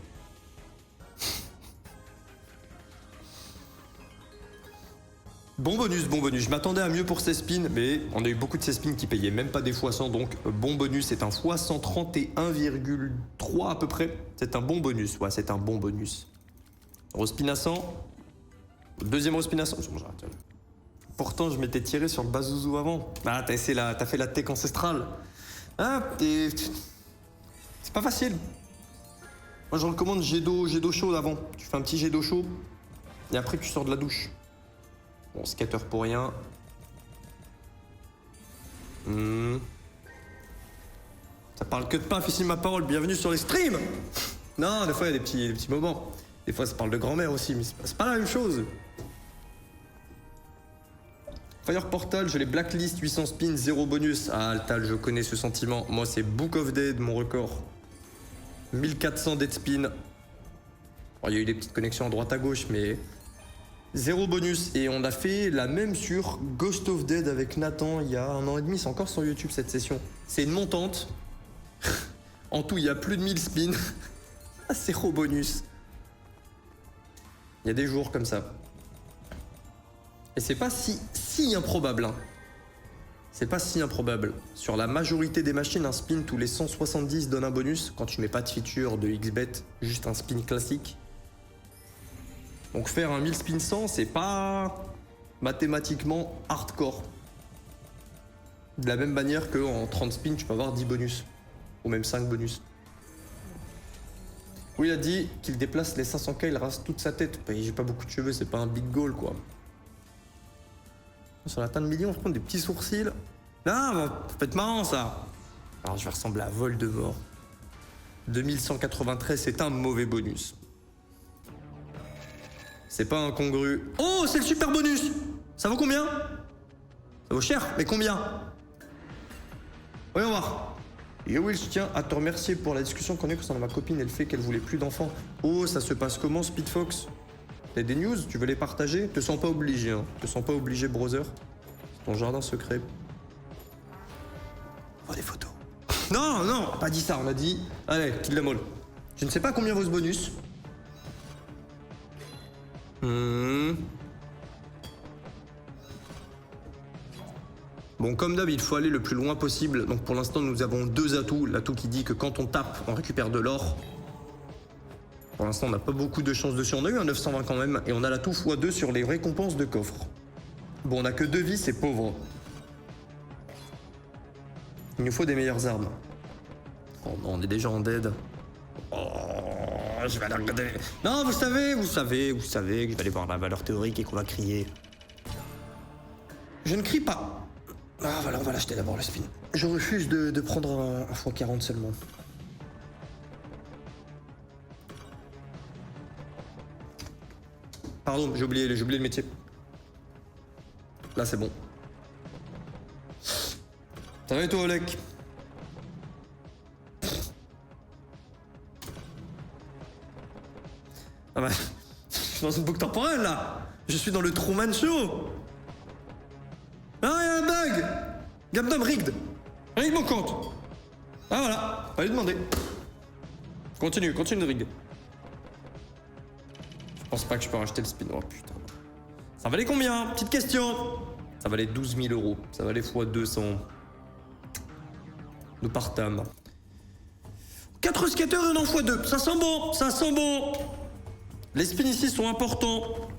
[SPEAKER 1] Bon bonus. Je m'attendais à mieux pour ces spins, mais on a eu beaucoup de ces spins qui payaient même pas des fois 100, donc bon bonus, c'est un fois 131,3 à peu près. C'est un bon bonus, ouais, c'est un bon bonus. Respin à 100. Deuxième respin à 100. Pourtant, je m'étais tiré sur le bazouzou avant. Ah, t'as fait la tech ancestrale. Ah, c'est pas facile. Moi, je recommande jet d'eau chaud avant. Tu fais un petit jet d'eau chaud et après, tu sors de la douche. Bon, scatter pour rien. Ça parle que de pain, fils ma parole. Bienvenue sur les streams. Non, des fois, il y a des petits moments. Des fois, ça parle de grand-mère aussi, mais c'est pas la même chose. Fire Portal, je les blacklist, 800 spins, 0 bonus. Ah, Altal, je connais ce sentiment. Moi, c'est Book of Dead, mon record. 1400 dead spin. Oh, il y a eu des petites connexions à droite à gauche, mais 0 bonus. Et on a fait la même sur Ghost of Dead avec Nathan il y a 1 an et demi. C'est encore sur YouTube cette session. C'est une montante. En tout, il y a plus de 1000 spins. Ah, 0 bonus. Il y a des jours comme ça. Et c'est pas si improbable. Hein. C'est pas si improbable. Sur la majorité des machines, un spin tous les 170 donne un bonus quand tu mets pas de feature de XBet, juste un spin classique. Donc faire un 1000 spin 100, c'est pas mathématiquement hardcore. De la même manière qu'en 30 spins, tu peux avoir 10 bonus. Ou même 5 bonus. Oui, il a dit qu'il déplace les 500K, il rase toute sa tête. J'ai pas beaucoup de cheveux, c'est pas un big goal quoi. Sur la teinte de million, on se prend des petits sourcils. Ah, bon, ça peut être marrant ça. Alors je vais ressembler à Voldemort. 2193, c'est un mauvais bonus. C'est pas incongru. Oh, c'est le super bonus. Ça vaut combien? Ça vaut cher, mais combien? Voyons voir. Yo Will, je tiens à te remercier pour la discussion qu'on a eue concernant ma copine et le fait qu'elle voulait plus d'enfants. Oh, ça se passe comment, Speedfox? T'as des news? Tu veux les partager? Te sens pas obligé, hein. Te sens pas obligé, brother. C'est ton jardin secret. Oh, des photos. Non, non, pas dit ça, on a dit... Allez, kill la molle. Je ne sais pas combien vaut ce bonus. Bon, comme d'hab, il faut aller le plus loin possible. Donc pour l'instant, nous avons deux atouts. L'atout qui dit que quand on tape, on récupère de l'or. Pour l'instant, on n'a pas beaucoup de chance dessus. On a eu un 920 quand même. Et on a l'atout x2 sur les récompenses de coffre. Bon, on a que 2 vies, c'est pauvre. Il nous faut des meilleures armes. Oh non, on est déjà en dead. Oh, je vais aller regarder. Non, vous savez que je vais aller voir la valeur théorique et qu'on va crier. Je ne crie pas. Ah voilà, on va l'acheter d'abord le spin. Je refuse de prendre un x40 seulement. Pardon, j'ai oublié le métier. Là c'est bon. Ça va et toi, Olek? Ah bah, je suis dans une boucle temporelle là. Je suis dans le Truman Show. Ah, il y a un bug. Gabdom rigged. Rigged mon compte. Ah voilà, pas lui demander. Continue de rig. Je pense pas que je peux racheter le spin. Oh putain. Ça valait combien? Petite question. Ça valait 12 000 euros. Ça valait x 200. Nous partâmes. 4 skateurs et un x 2. Ça sent bon, ça sent bon. Les spins ici sont importants.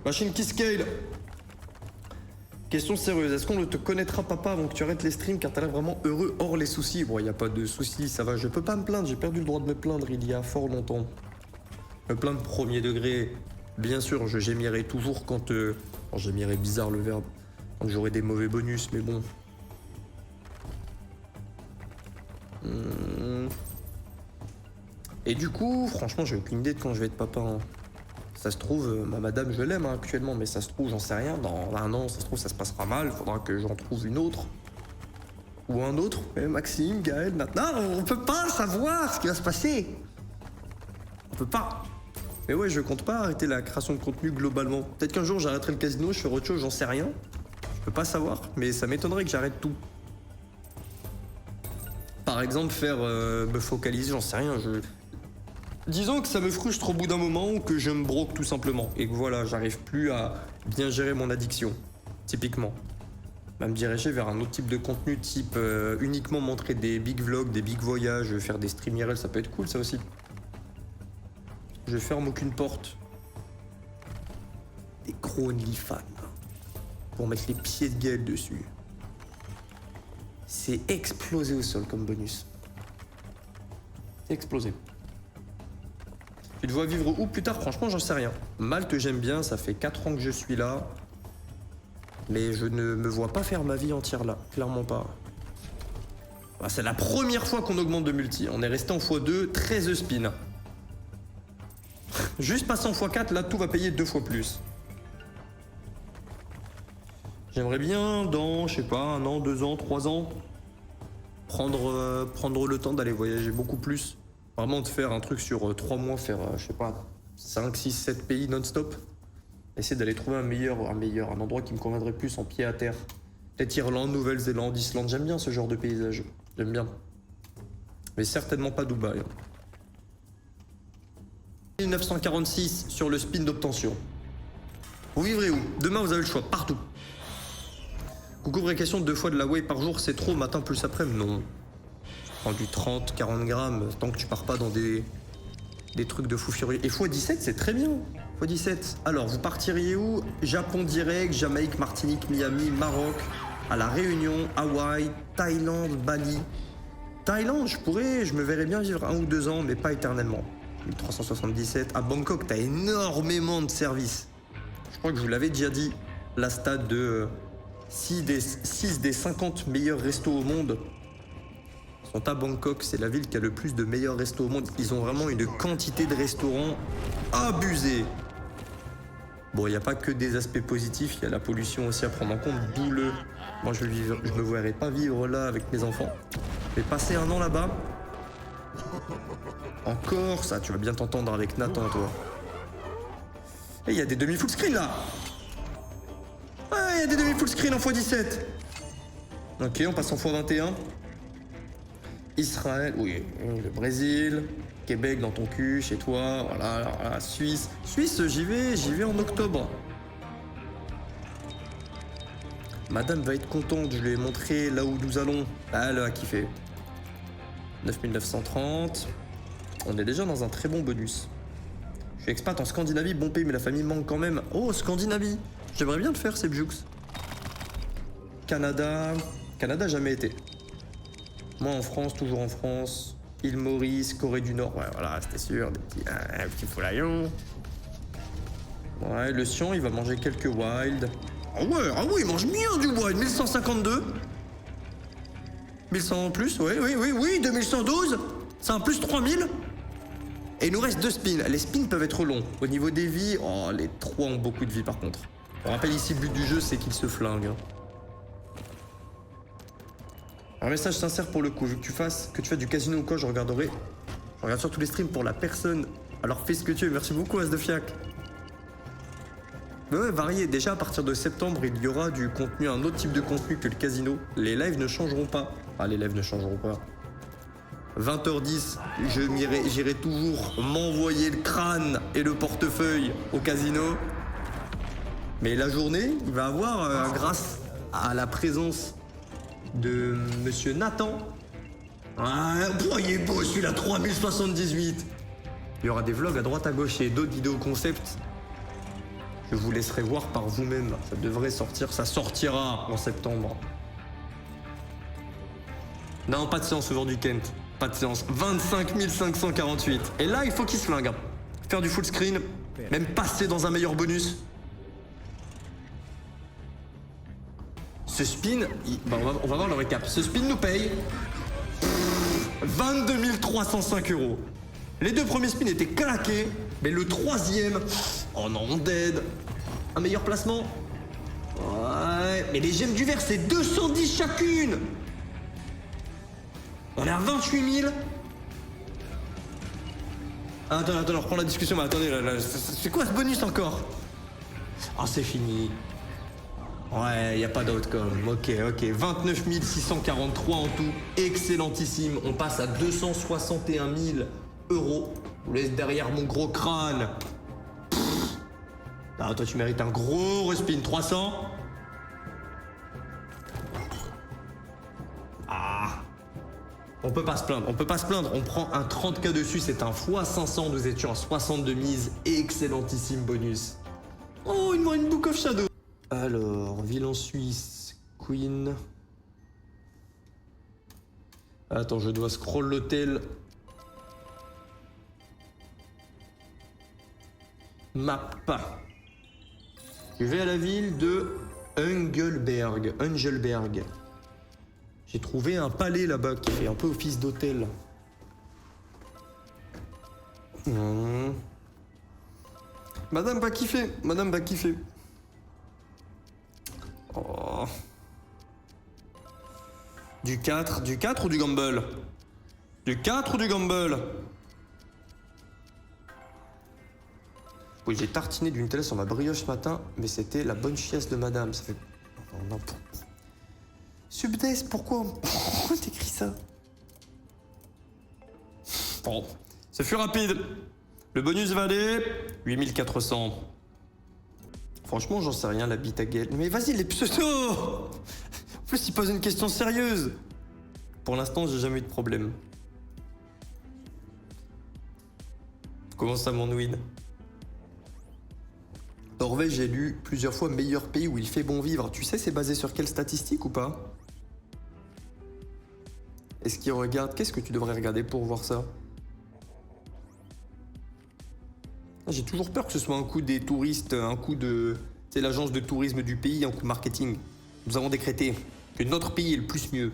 [SPEAKER 1] Machine qui scale. Question sérieuse, est-ce qu'on ne te connaîtra papa avant que tu arrêtes les streams car t'as l'air vraiment heureux hors les soucis? Bon, y a pas de soucis, ça va, je peux pas me plaindre, j'ai perdu le droit de me plaindre il y a fort longtemps. Me plaindre premier degré, bien sûr, je gémirai toujours quand... Bon, gémirai, bizarre le verbe, quand j'aurai des mauvais bonus, mais bon. Et du coup, franchement, j'ai aucune idée de quand je vais être papa, hein. Ça se trouve, ma madame, je l'aime hein, actuellement, mais ça se trouve, j'en sais rien. Dans un an, ça se trouve, ça se passera mal. Faudra que j'en trouve une autre. Ou un autre. Maxime, Gaël, maintenant, on peut pas savoir ce qui va se passer. On peut pas. Mais ouais, je compte pas arrêter la création de contenu globalement. Peut-être qu'un jour, j'arrêterai le casino, je ferai autre chose, j'en sais rien. Je peux pas savoir, mais ça m'étonnerait que j'arrête tout. Par exemple, me focaliser, j'en sais rien, Disons que ça me frustre au bout d'un moment ou que je me broque tout simplement. Et que voilà, j'arrive plus à bien gérer mon addiction. Typiquement. Me diriger vers un autre type de contenu, type uniquement montrer des big vlogs, des big voyages, faire des streams IRL, ça peut être cool ça aussi. Je ferme aucune porte. Des gros OnlyFans. Pour mettre les pieds de Gaël dessus. C'est explosé au sol comme bonus. C'est explosé. Tu te vois vivre où plus tard? Franchement, j'en sais rien. Malte, j'aime bien, ça fait 4 ans que je suis là. Mais je ne me vois pas faire ma vie entière là, clairement pas. Bah, c'est la première fois qu'on augmente de multi. On est resté en x2, 13 spin. Juste passer en x4, là, tout va payer 2 fois plus. J'aimerais bien, dans, je sais pas, 1 an, 2 ans, 3 ans, prendre le temps d'aller voyager beaucoup plus. Vraiment de faire un truc sur 3 mois, faire, je sais pas, 5, 6, 7 pays non-stop. Essayer d'aller trouver un endroit qui me conviendrait plus en pied à terre. Peut-être Irlande, Nouvelle-Zélande, Islande, j'aime bien ce genre de paysage. J'aime bien. Mais certainement pas Dubaï. 1946 sur le spin d'obtention. Vous vivrez où? Demain, vous avez le choix, partout. Coucou, vraie question, 2 fois de la whey par jour, c'est trop, matin plus après-midi? Non. Je prends du 30, 40 grammes, tant que tu pars pas dans des trucs de fou furieux. Et x17, c'est très bien. x17. Alors, vous partiriez où? Japon direct, Jamaïque, Martinique, Miami, Maroc, à La Réunion, Hawaï, Thaïlande, Bali. Thaïlande, je me verrais bien vivre 1 ou 2 ans, mais pas éternellement. 1377. À Bangkok, t'as énormément de services. Je crois que je vous l'avais déjà dit. La stade de 6 des 50 meilleurs restos au monde sont à Bangkok. C'est la ville qui a le plus de meilleurs restos au monde. Ils ont vraiment une quantité de restaurants abusée. Bon, il n'y a pas que des aspects positifs, il y a la pollution aussi à prendre en compte. D'où le... Moi, je me verrais pas vivre là avec mes enfants. Je vais passer 1 an là-bas. Encore ça, tu vas bien t'entendre avec Nathan, toi. Et il y a des demi-full screen là. Ouais, il y a des demi-full screen en x17. Ok, on passe en x21. Israël, oui, le Brésil, Québec dans ton cul, chez toi, voilà, alors là, Suisse. Suisse, j'y vais en octobre. Madame va être contente, je lui ai montré là où nous allons. Ah, elle a kiffé. 9930. On est déjà dans un très bon bonus. Je suis expat en Scandinavie, bon pays, mais la famille manque quand même. Oh, Scandinavie. J'aimerais bien le faire, ces Bjux. Canada, jamais été. Moi en France, toujours en France. Île Maurice, Corée du Nord. Ouais, voilà, c'était sûr. Des petits foulaillons. Ouais, le Sion, il va manger quelques wild. Ah ouais, il mange bien du wild. 1152. 1100 en plus, oui, 2112. C'est un plus 3000. Et il nous reste 2 spins. Les spins peuvent être longs. Au niveau des vies, oh, les 3 ont beaucoup de vie par contre. On rappelle ici, le but du jeu, c'est qu'ils se flinguent. Un message sincère pour le coup. Vu que tu fasses du casino ou quoi, je regarderai. Je regarde sur tous les streams pour la personne. Alors fais ce que tu veux. Merci beaucoup, As de Fiac. Mais ouais, varié. Déjà, à partir de septembre, il y aura du contenu, un autre type de contenu que le casino. Les lives ne changeront pas. Ah, les lives ne changeront pas. 20h10, j'irai toujours m'envoyer le crâne et le portefeuille au casino. Mais la journée, il va avoir, grâce à la présence de Monsieur Nathan. Ah, il est beau celui-là, 3078. Il y aura des vlogs à droite à gauche et d'autres vidéos concept. Je vous laisserai voir par vous-même. Ça devrait sortir, ça sortira en septembre. Non, pas de séance aujourd'hui, Kent. Pas de séance. 25 548. Et là, il faut qu'il se flingue. Faire du full screen, même passer dans un meilleur bonus. Ce spin, on va voir le récap. Ce spin nous paye 22 305 €. Les 2 premiers spins étaient claqués, mais le 3e, oh non, on dead. Un meilleur placement. Ouais, mais les gemmes du verre, c'est 210 chacune. On est à 28 000. Attends, on reprend la discussion, mais attendez, là, c'est quoi ce bonus encore? Ah, c'est fini. Ouais, y a pas d'outcome. Ok. 29 643 en tout. Excellentissime. On passe à 261 000 €. Je vous laisse derrière mon gros crâne. Ah, toi, tu mérites un gros respin. 300. Ah. On peut pas se plaindre. On prend un 30K dessus. C'est un x500. Nous étions à 62 mises. Excellentissime bonus. Oh, il me manque une Book of Shadow. Alors, ville en Suisse, Queen. Attends, je dois scroll l'hôtel. Map. Je vais à la ville de Engelberg. J'ai trouvé un palais là-bas qui fait un peu office d'hôtel. Madame va kiffer. Oh. Du 4 ou du gamble? Du 4 ou du gamble? Oui, j'ai tartiné du Nutella sur ma brioche ce matin, mais c'était la bonne chiasse de madame. Ça fait... Non. Subdes, pourquoi t'écris ça? Bon, ce fut rapide. Le bonus va aller 8400. Franchement, j'en sais rien, la bite à gueule. Mais vas-y, les pseudos. En plus, il pose une question sérieuse. Pour l'instant, j'ai jamais eu de problème. Comment ça, mon win? Norvège est élu plusieurs fois meilleur pays où il fait bon vivre. Tu sais, c'est basé sur quelle statistique ou pas? Est-ce qu'il regarde? Qu'est-ce que tu devrais regarder pour voir ça? J'ai toujours peur que ce soit un coup des touristes, un coup de... C'est l'agence de tourisme du pays, un coup marketing. Nous avons décrété que notre pays est le plus mieux.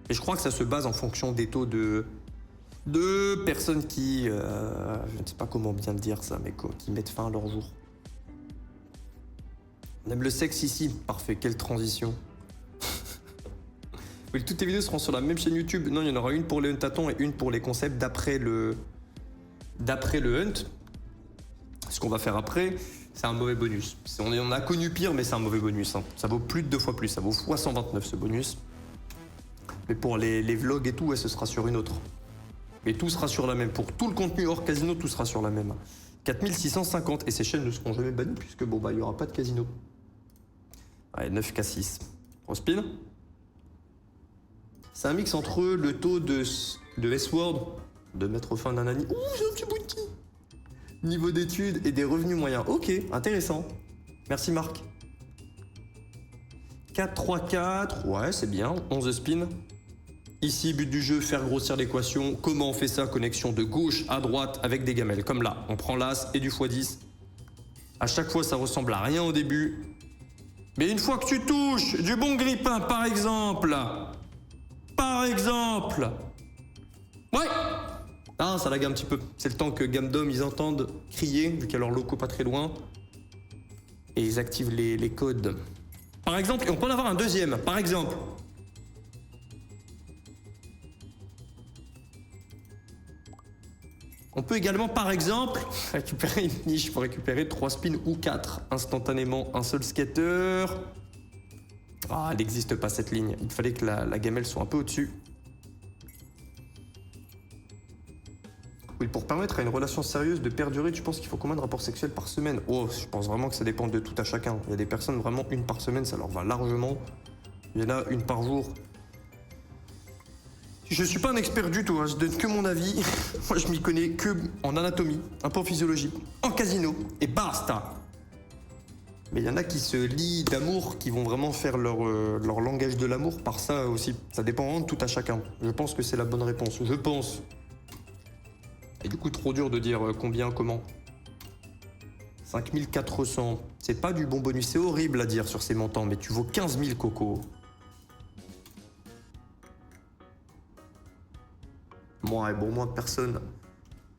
[SPEAKER 1] Et je crois que ça se base en fonction des taux de personnes qui... je ne sais pas comment bien dire ça, mais quoi, qui mettent fin à leur jour. On aime le sexe ici. Parfait, quelle transition. Oui, toutes les vidéos seront sur la même chaîne YouTube. Non, il y en aura une pour les hunt-tatons et une pour les concepts d'après le hunt. Ce qu'on va faire après, c'est un mauvais bonus. On a connu pire, mais c'est un mauvais bonus. Hein. Ça vaut plus de 2 fois plus. Ça vaut fois 129 ce bonus. Mais pour les vlogs et tout, ouais, ce sera sur une autre. Mais tout sera sur la même. Pour tout le contenu hors casino, tout sera sur la même. 4650. Et ces chaînes ne seront jamais bannies puisque bon, bah, il n'y aura pas de casino. Ouais, 9K6. Spin. C'est un mix entre le taux de S-Word, de mettre fin d'un année. Ouh, j'ai un petit bounty. Niveau d'études et des revenus moyens. Ok, intéressant. Merci Marc. 4-3-4. Ouais, c'est bien. 11 spin. Ici, but du jeu, faire grossir l'équation. Comment on fait ça? Connexion de gauche à droite avec des gamelles. Comme là, on prend l'as et du x10. À chaque fois, ça ressemble à rien au début. Mais une fois que tu touches du bon grippin, par exemple. Ouais. Ah, ça lag un petit peu. C'est le temps que Gamdom, ils entendent crier, vu qu'il y a leurs locaux pas très loin. Et ils activent les codes. Par exemple, et on peut en avoir un deuxième, par exemple. On peut également, par exemple, récupérer une niche pour récupérer 3 spins ou 4 instantanément. Un seul skater. Ah, elle n'existe pas cette ligne. Il fallait que la gamelle soit un peu au-dessus. Oui, pour permettre à une relation sérieuse de perdurer, tu penses qu'il faut combien de rapports sexuels par semaine? Oh, je pense vraiment que ça dépend de tout à chacun. Il y a des personnes, vraiment, une par semaine, ça leur va largement. Il y en a une par jour. Je suis pas un expert du tout, hein. Je donne que mon avis. Moi, je m'y connais que en anatomie, un peu en physiologie, en casino, et basta. Mais il y en a qui se lient d'amour, qui vont vraiment faire leur langage de l'amour par ça aussi. Ça dépend vraiment de tout à chacun. Je pense que c'est la bonne réponse. Je pense. Et du coup, trop dur de dire combien, comment. 5400. C'est pas du bon bonus. C'est horrible à dire sur ces montants, mais tu vaux 15 000 Coco. Moi, et bon, moi, personne.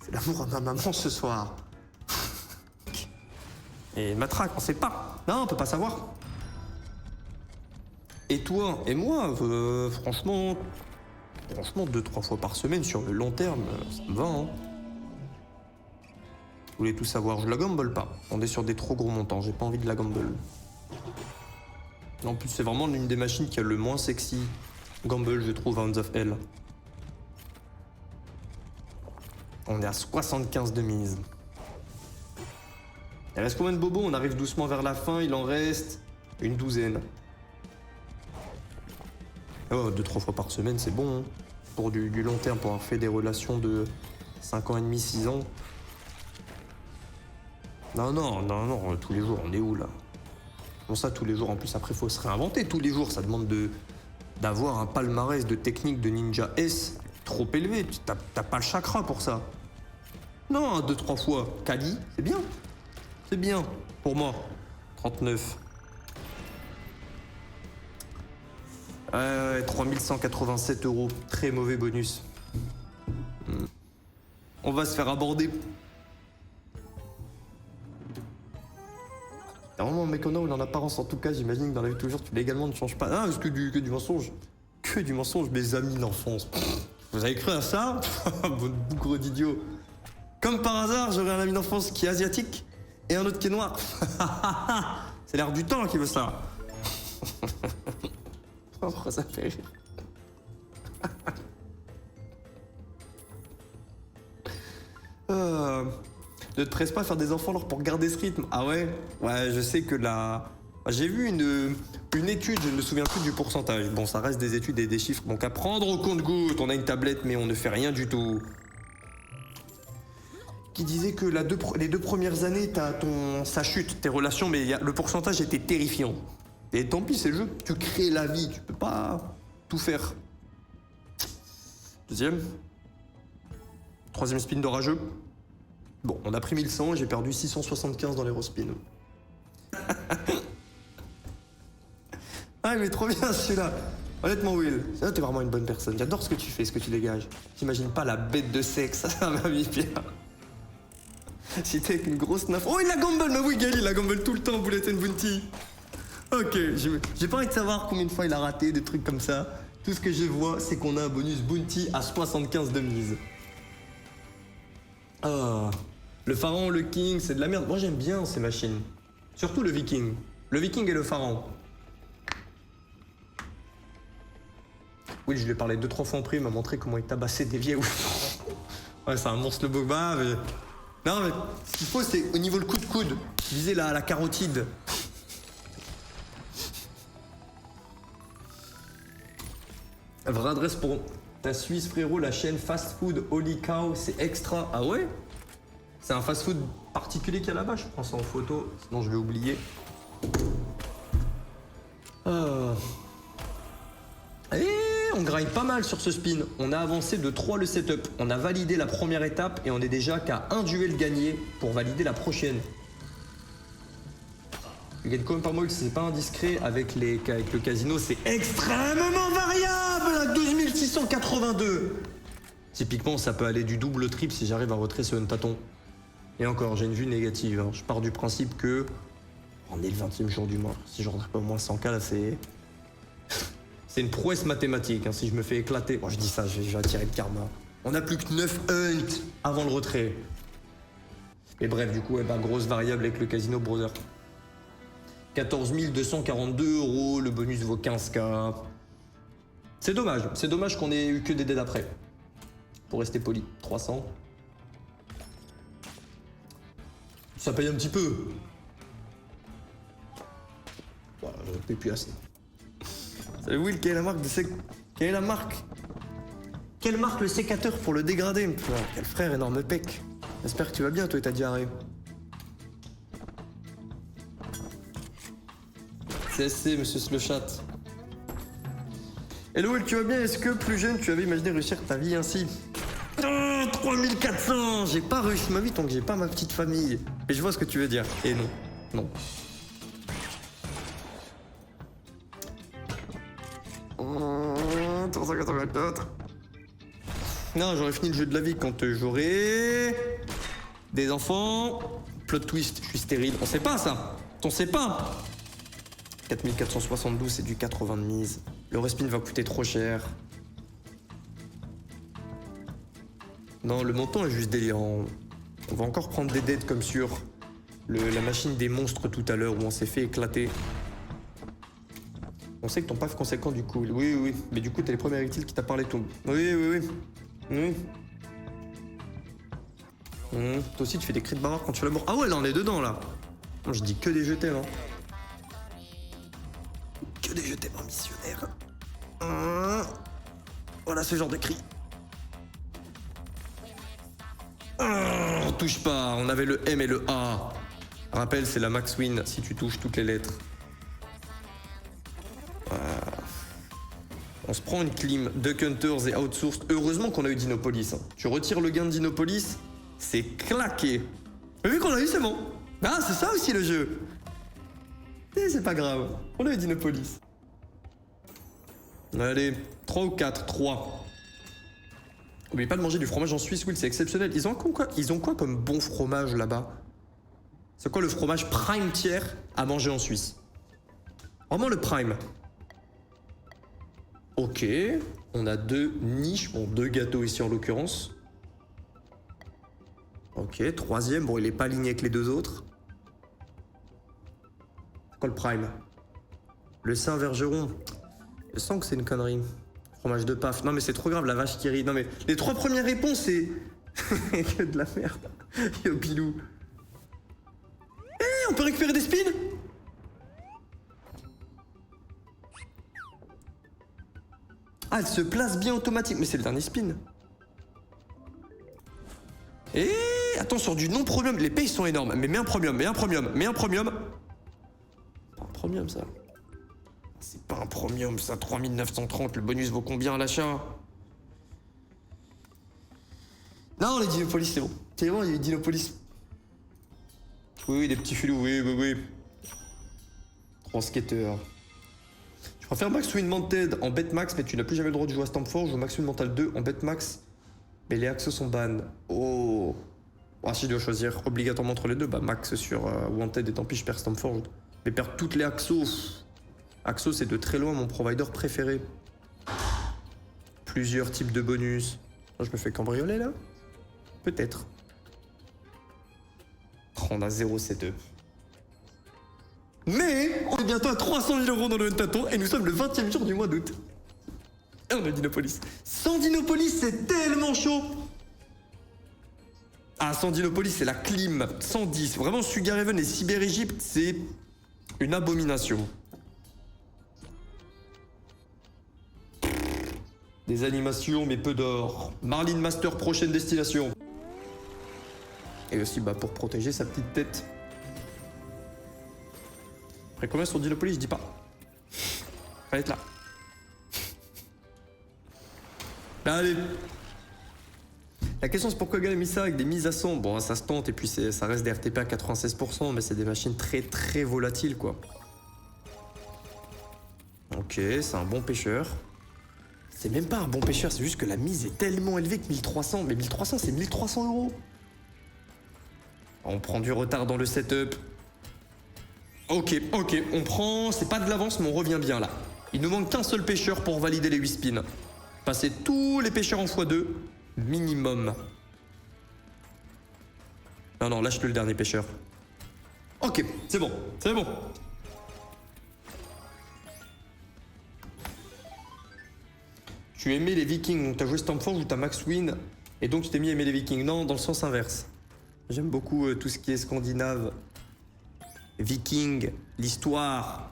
[SPEAKER 1] C'est l'amour à ma maman ce soir. Et matraque, on sait pas. Non, on peut pas savoir. Et toi et moi, franchement, 2-3 fois par semaine sur le long terme, ça me va, hein. Vous voulez tout savoir, je la gamble pas. On est sur des trop gros montants, j'ai pas envie de la gamble. En plus, c'est vraiment l'une des machines qui a le moins sexy gamble, je trouve, à Hands of Hell. On est à 75 de mise. Il reste combien de bobos? On arrive doucement vers la fin, il en reste une douzaine. Oh, 2-3 fois par semaine, c'est bon, hein. Pour du long terme, pour avoir fait des relations de 5 ans et demi, 6 ans. Non, tous les jours, on est où là? Bon, ça, tous les jours, en plus, après, faut se réinventer. Tous les jours, ça demande d'avoir un palmarès de technique de Ninja S trop élevé. T'as pas le chakra pour ça. Non, 2-3 fois. Kali, c'est bien. C'est bien, pour moi. 39. 3187 €. Très mauvais bonus. On va se faire aborder. C'est vraiment un mec en ou en apparence, en tout cas, j'imagine que dans la vie de tous les jours, tu légalement ne changes pas. Ah, c'est que du mensonge. Que du mensonge, mes amis d'enfance. Vous avez cru à ça? Votre bougre d'idiot. Comme par hasard, j'aurais un ami d'enfance qui est asiatique et un autre qui est noir. C'est l'air du temps qui veut ça. Pourquoi ça fait rire? Ne te presse pas à faire des enfants alors pour garder ce rythme. Ah ouais? Ouais, je sais que là... J'ai vu une étude, je ne me souviens plus du pourcentage. Bon, ça reste des études et des chiffres, donc à prendre au compte-gouttes. On a une tablette, mais on ne fait rien du tout. Qui disait que les 2 premières années, ça chute, tes relations, mais le pourcentage était terrifiant. Et tant pis, c'est le jeu. Tu crées la vie, tu peux pas tout faire. Deuxième. Troisième spin d'orageux. Bon, on a pris 1100, j'ai perdu 675 dans les respins. Ah, mais trop bien celui-là. Honnêtement, Will, t'es vraiment une bonne personne. J'adore ce que tu fais, ce que tu dégages. T'imagines pas la bête de sexe, ça m'a mis bien. Si t'es avec une grosse naf... Oh, il la gamble, mais oui, Gali, il la gamble tout le temps, Bullet and Bounty. Ok, j'ai pas envie de savoir combien de fois il a raté, des trucs comme ça. Tout ce que je vois, c'est qu'on a un bonus Bounty à 75 de mise. Ah, le pharaon, le king, c'est de la merde. Moi, j'aime bien ces machines. Surtout le viking. Le viking et le pharaon. Oui, je lui ai parlé 2-3 fois en prime, il m'a montré comment il tabassait des vieilles. Ouais, c'est un monstre le boba, mais... Non, mais ce qu'il faut, c'est au niveau le coup de coude, viser la carotide. Vraie adresse pour ta Suisse, frérot, la chaîne Fast Food Holy Cow, c'est extra. Ah ouais? C'est un fast food particulier qu'il y a là-bas, je prends ça en photo, sinon je vais oublier. Et on grind pas mal sur ce spin. On a avancé de 3 le setup. On a validé la première étape et on est déjà qu'à un duel gagné pour valider la prochaine. Le gain coin par moule, c'est pas indiscret avec le casino, c'est extrêmement variable à 12 682. Typiquement, ça peut aller du double au triple si j'arrive à retrait ce tâton. Et encore, j'ai une vue négative. Hein. Je pars du principe que on est le 20e jour du mois. Si je rentre pas au moins 100K, là, c'est une prouesse mathématique. Hein. Si je me fais éclater, bon, je dis ça, je vais attirer le karma. On a plus que 9 hunts avant le retrait. Et bref, du coup, grosse variable avec le casino brother. 14 242 €, le bonus vaut 15K. C'est dommage qu'on ait eu que des dead après. Pour rester poli, 300. Ça paye un petit peu. Voilà, je ne paye plus assez. Salut Will, quelle est la marque de Quelle est la marque? Quelle marque le sécateur pour le dégrader? Quel frère, énorme pec. J'espère que tu vas bien, toi et ta diarrhée. CSC, monsieur Slochat. Hello Will, tu vas bien? Est-ce que plus jeune, tu avais imaginé réussir ta vie ainsi? Oh, 3400! J'ai pas réussi ma vie tant que j'ai pas ma petite famille. Mais je vois ce que tu veux dire. Et non. Non. Oh, 384. Non, j'aurais fini le jeu de la vie quand j'aurai des enfants. Plot twist, je suis stérile. On sait pas ça. On sait pas. 4472, c'est du 80 de mise. Le respin va coûter trop cher. Non, le montant est juste délirant. On va encore prendre des dettes comme sur la machine des monstres tout à l'heure où on s'est fait éclater. On sait que ton paf conséquent du coup. Oui, oui, mais du coup, t'as les premières utiles qui t'a parlé tout. Oui, oui, oui. Toi aussi, tu fais des cris de bavard quand tu fais la mort. Ah ouais, là, on est dedans, là. Non, je dis que des jetés, là. Que des jetés par missionnaire. Voilà ce genre de cri. On touche pas, on avait le M et le A. Rappel, c'est la max win si tu touches toutes les lettres. On se prend une clim, Duck Hunters et Outsourced. Heureusement qu'on a eu Dinopolis. Hein. Tu retires le gain de Dinopolis, c'est claqué. Mais vu qu'on l'a eu, c'est bon. Ah, c'est ça aussi le jeu. Et c'est pas grave, on a eu Dinopolis. Allez, 3 ou 4, 3. N'oubliez pas de manger du fromage en Suisse, Will, c'est exceptionnel. Ils ont quoi comme bon fromage là-bas? C'est quoi le fromage prime tiers à manger en Suisse? Vraiment le prime. Ok, on a 2 niches, bon 2 gâteaux ici en l'occurrence. Ok, 3e, bon il est pas aligné avec les 2 autres. C'est quoi le prime? Le Saint-Vergeron. Je sens que c'est une connerie. Fromage de paf. Non mais c'est trop grave, la vache qui rit. Non mais les 3 premières réponses, c'est que de la merde. Yo, Pilou. On peut récupérer des spins? Ah, elle se place bien automatique. Mais c'est le dernier spin. Et attends, sur du non-premium, les pays sont énormes. Mais mets un premium, mets un premium, mets un premium. Pas un premium, ça. C'est pas un premium, ça. 3930, le bonus vaut combien à l'achat? Non, les Dinopolis, c'est bon. C'est bon, il y a eu Dinopolis. Oui, des petits filous, oui. 3 skateurs. Je préfère Max Win Mounted en bet max, mais tu n'as plus jamais le droit de jouer à Stampforge ou Max Win Mental 2 en bet max. Mais les axes sont ban. Oh. Si je dois choisir obligatoirement entre les deux, bah max sur Wanted et tant pis, je perds Stampforge. Mais perdre toutes les Axos. Axos, c'est de très loin mon provider préféré. Plusieurs types de bonus. Je me fais cambrioler là? Peut-être. On a 0 setup. Mais on est bientôt à 300 000 € dans le Huntaton et nous sommes le 20e jour du mois d'août. Et on a Dinopolis. Sans Dinopolis, c'est tellement chaud. Ah, sans Dinopolis, c'est la clim. 110. Vraiment, Sugar Haven et Cyber Egypt, c'est une abomination. Des animations, mais peu d'or. Marlin Master, prochaine destination. Et aussi, bah, pour protéger sa petite tête. Après, combien sur Dinopolis, je dis pas. Elle est là. Allez. La question, c'est pourquoi le gars a mis ça avec des mises à 100. Bon, ça se tente, et puis ça reste des RTP à 96%, mais c'est des machines très très volatiles, quoi. Ok, c'est un bon pêcheur. C'est même pas un bon pêcheur, c'est juste que la mise est tellement élevée que 1300. Mais 1300, c'est 1300 €. On prend du retard dans le setup. Ok, on prend... C'est pas de l'avance, mais on revient bien, là. Il nous manque qu'un seul pêcheur pour valider les 8 spins. Passer tous les pêcheurs en x2, minimum. Non, lâche-le le dernier pêcheur. Ok, c'est bon. Tu aimais les Vikings, donc t'as joué Stampforge ou t'as Max Win, et donc tu t'es mis à aimer les Vikings. Non, dans le sens inverse. J'aime beaucoup tout ce qui est scandinave. Vikings, l'histoire,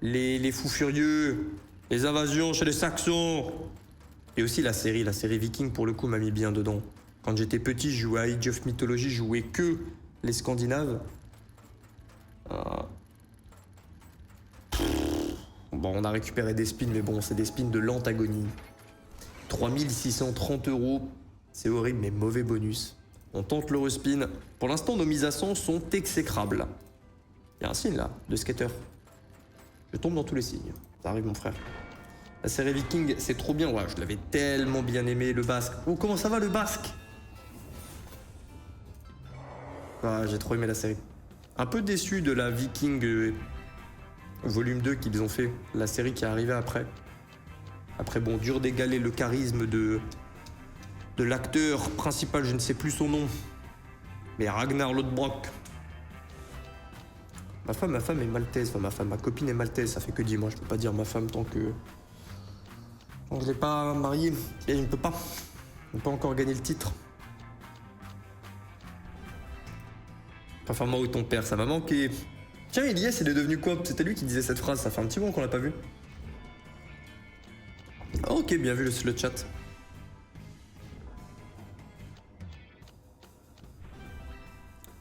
[SPEAKER 1] les fous furieux, les invasions chez les Saxons. Et aussi la série Viking, pour le coup, m'a mis bien dedans. Quand j'étais petit, je jouais à Age of Mythology, je jouais que les Scandinaves. Bon, on a récupéré des spins, mais bon, c'est des spins de lente agonie. 3630 €, c'est horrible, mais mauvais bonus. On tente le respin. Pour l'instant, nos mises à 100 sont exécrables. Il y a un signe là, de skater. Je tombe dans tous les signes. Ça arrive, mon frère. La série Viking, c'est trop bien. Ouais, je l'avais tellement bien aimé, le basque. Oh, comment ça va, le basque? Ah, j'ai trop aimé la série. Un peu déçu de la Viking volume 2 qu'ils ont fait. La série qui est arrivée après. Après, bon, dur d'égaler le charisme de l'acteur principal, je ne sais plus son nom. Mais Ragnar Lodbrok. Ma femme est maltaise. Enfin, ma copine est maltaise. Ça fait que 10 mois. Je peux pas dire ma femme tant que je l'ai pas mariée. Et je ne peux pas. Je n'ai pas encore gagné le titre. Enfin, moi ou ton père, ça m'a manqué. Tiens, Elias, il est devenu quoi? C'était lui qui disait cette phrase. Ça fait un petit moment qu'on l'a pas vu. Ok, bien vu le chat.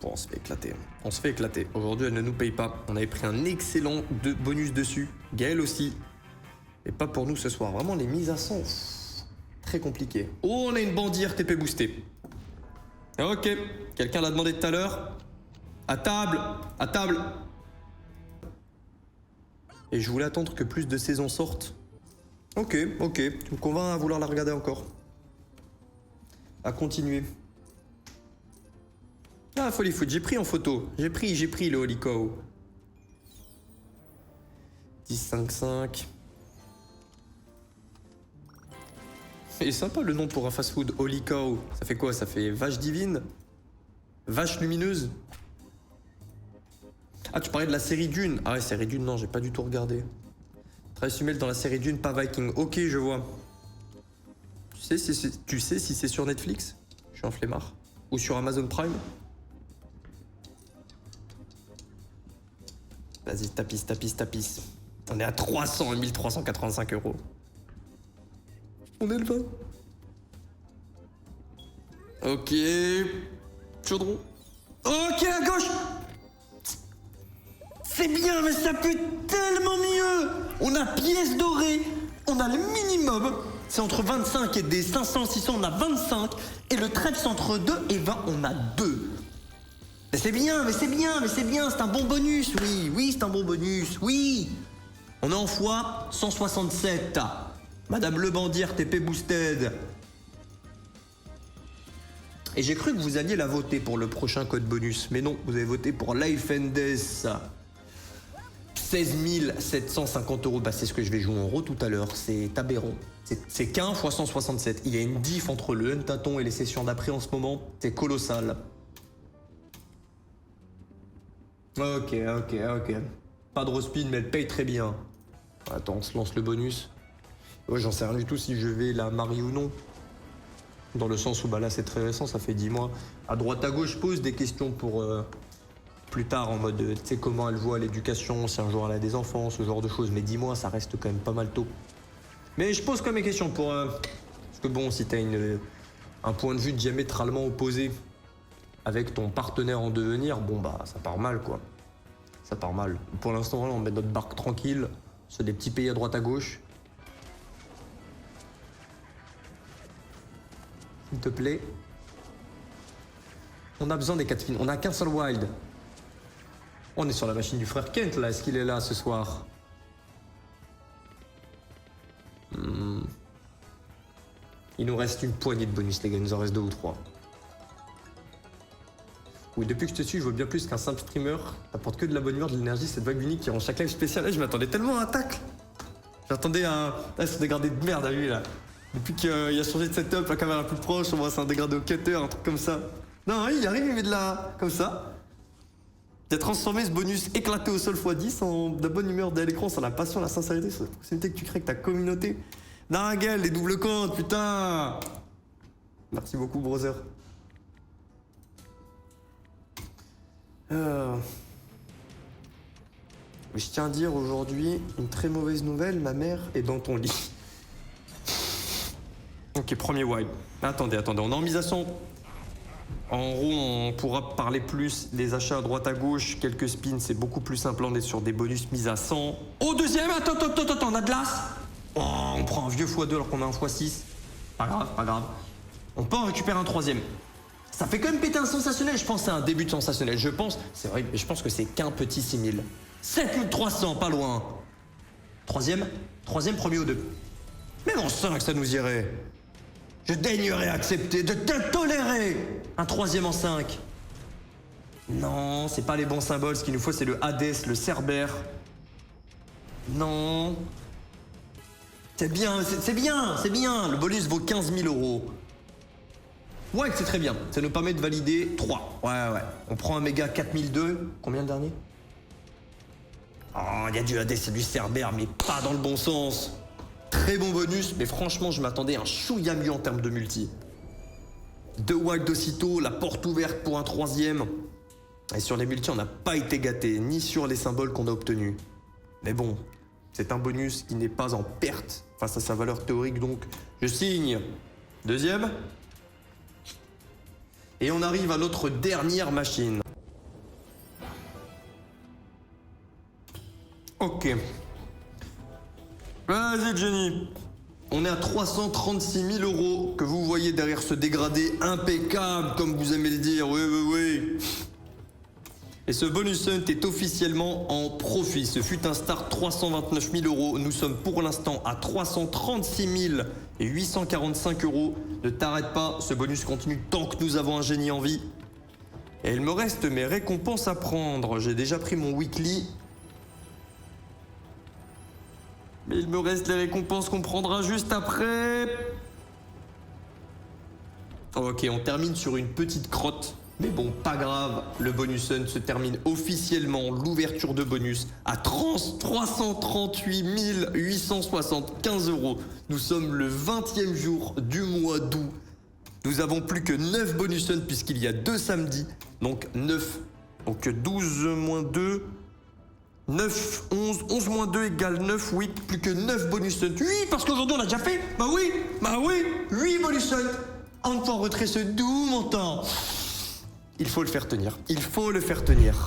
[SPEAKER 1] Bon, on se fait éclater. Aujourd'hui, elle ne nous paye pas. On avait pris un excellent bonus dessus. Gaël aussi. Et pas pour nous ce soir. Vraiment, les mises à 100, très compliqué. Oh, on a une bandit RTP boostée. Ok. Quelqu'un l'a demandé tout à l'heure. À table. Et je voulais attendre que plus de saisons sortent. Ok. Tu me convaincs à vouloir la regarder encore. À continuer. Ah, Folie Foot, j'ai pris en photo. J'ai pris le Holy Cow. 10-5-5. Il est sympa le nom pour un fast-food, Holy Cow. Ça fait quoi? Ça fait vache divine? Vache lumineuse? Ah, tu parlais de la série Dune. Ah ouais, série Dune, non, j'ai pas du tout regardé. Travis Hummel dans la série Dune, pas Viking. Ok, je vois. Tu sais si c'est sur Netflix? Je suis un flemmard. ou sur Amazon Prime. Vas-y, tapisse. On est à 300 et 1385 euros. On est le 20. Ok. Chaudron. Ok, à gauche. C'est bien, mais ça peut tellement mieux. On a pièce dorée. On a le minimum. C'est entre 25 et des 500, 600, on a 25. Et le trèfle, c'est entre 2 et 20, on a 2. Mais c'est bien. C'est un bon bonus. Oui, c'est un bon bonus. Oui. On est en fois 167. Madame Le Bandière, TP Boosted. Et j'ai cru que vous alliez la voter pour le prochain code bonus. Mais non, vous avez voté pour Life and Death. 16 750 euros. Bah, c'est ce que je vais jouer en euros tout à l'heure. C'est aberrant. C'est 15 x 167. Il y a une diff entre le Huntaton et les sessions d'après en ce moment. C'est colossal. Ok. Pas de respin, mais elle paye très bien. Attends, on se lance le bonus. Ouais, j'en sais rien du tout si je vais la marier ou non. Dans le sens où bah là c'est très récent, ça fait 10 mois. À droite à gauche, je pose des questions pour plus tard en mode tu sais comment elle voit l'éducation, si un jour elle a des enfants, ce genre de choses. Mais 10 mois, ça reste quand même pas mal tôt. Mais je pose quand même mes questions pour... parce que bon, si t'as un point de vue diamétralement opposé avec ton partenaire en devenir, bon bah ça part mal quoi. Ça part mal. Pour l'instant, on met notre barque tranquille. C'est des petits pays à droite à gauche. S'il te plaît. On a besoin des 4 spins. On a qu'un seul wild. On est sur la machine du frère Kent là. Est-ce qu'il est là ce soir? Il nous reste une poignée de bonus les gars. Il nous en reste 2 ou 3. Oui, depuis que je te suis, je vois bien plus qu'un simple streamer. T'apportes que de la bonne humeur, de l'énergie, cette vague unique qui rend chaque live spécial. Là, je m'attendais tellement à un tacle. J'attendais à... Là, c'est un dégradé de merde à lui là. Depuis qu'il a changé de setup, la caméra plus proche, on voit c'est un dégradé au cutter, un truc comme ça. Non, il arrive, il met de la... comme ça. Il a transformé ce bonus éclaté au sol x10 en de la bonne humeur dès l'écran, sur la passion, la sincérité, sur la proximité que tu crées avec ta communauté. Naragel, les doubles comptes, putain. Merci beaucoup, brother. Je tiens à dire aujourd'hui une très mauvaise nouvelle, ma mère est dans ton lit. Ok, premier wild. Attendez, on est en mise à 100. En haut, on pourra parler plus des achats à droite à gauche, quelques spins, c'est beaucoup plus simple, on est sur des bonus mis à 100. Au deuxième, attends, on a de l'as. Oh, on prend un vieux x2 alors qu'on a un x6. Pas grave. On peut en récupérer un troisième. Ça fait quand même péter un sensationnel, je pense que c'est un début de sensationnel. Je pense, c'est vrai, mais je pense que c'est qu'un petit 6000. 7300, pas loin. Troisième, premier ou deux. Même en 5, ça nous irait. Je daignerais accepter de te tolérer un troisième en 5. Non, c'est pas les bons symboles. Ce qu'il nous faut, c'est le Hades, le Cerbère. Non. C'est bien. Le bonus vaut 15 000 euros. Ouais, c'est très bien. Ça nous permet de valider 3. Ouais. On prend un méga 4002. Combien le dernier? Oh, il y a du Hades et du Cerbère, mais pas dans le bon sens. Très bon bonus, mais franchement, je m'attendais à un chouïa mieux en termes de multi. 2 wild aussitôt, la porte ouverte pour un troisième. Et sur les multi, on n'a pas été gâté, ni sur les symboles qu'on a obtenus. Mais bon, c'est un bonus qui n'est pas en perte face à sa valeur théorique, donc je signe. Deuxième. Et on arrive à notre dernière machine. Ok. Vas-y Jenny. On est à 336 000 euros que vous voyez derrière ce dégradé impeccable, comme vous aimez le dire. Oui. Et ce bonus hunt est officiellement en profit. Ce fut un start 329 000 euros. Nous sommes pour l'instant à 336 845 euros. Ne t'arrête pas, ce bonus continue tant que nous avons un génie en vie. Et il me reste mes récompenses à prendre. J'ai déjà pris mon weekly. Mais il me reste les récompenses qu'on prendra juste après. Ok, on termine sur une petite crotte. Mais bon, pas grave, le bonus hunt se termine officiellement, l'ouverture de bonus, à 338 875 euros. Nous sommes le 20e jour du mois d'août. Nous avons plus que 9 bonus runs puisqu'il y a 2 samedis. Donc 9. Donc 12 moins 2. 9, 11. 11 moins 2 égale 9, oui. Plus que 9 bonus runs. Oui, parce qu'aujourd'hui on a déjà fait. Bah oui. 8 bonus runs. Un point retrait ce doux montant. Il faut le faire tenir. Il faut le faire tenir.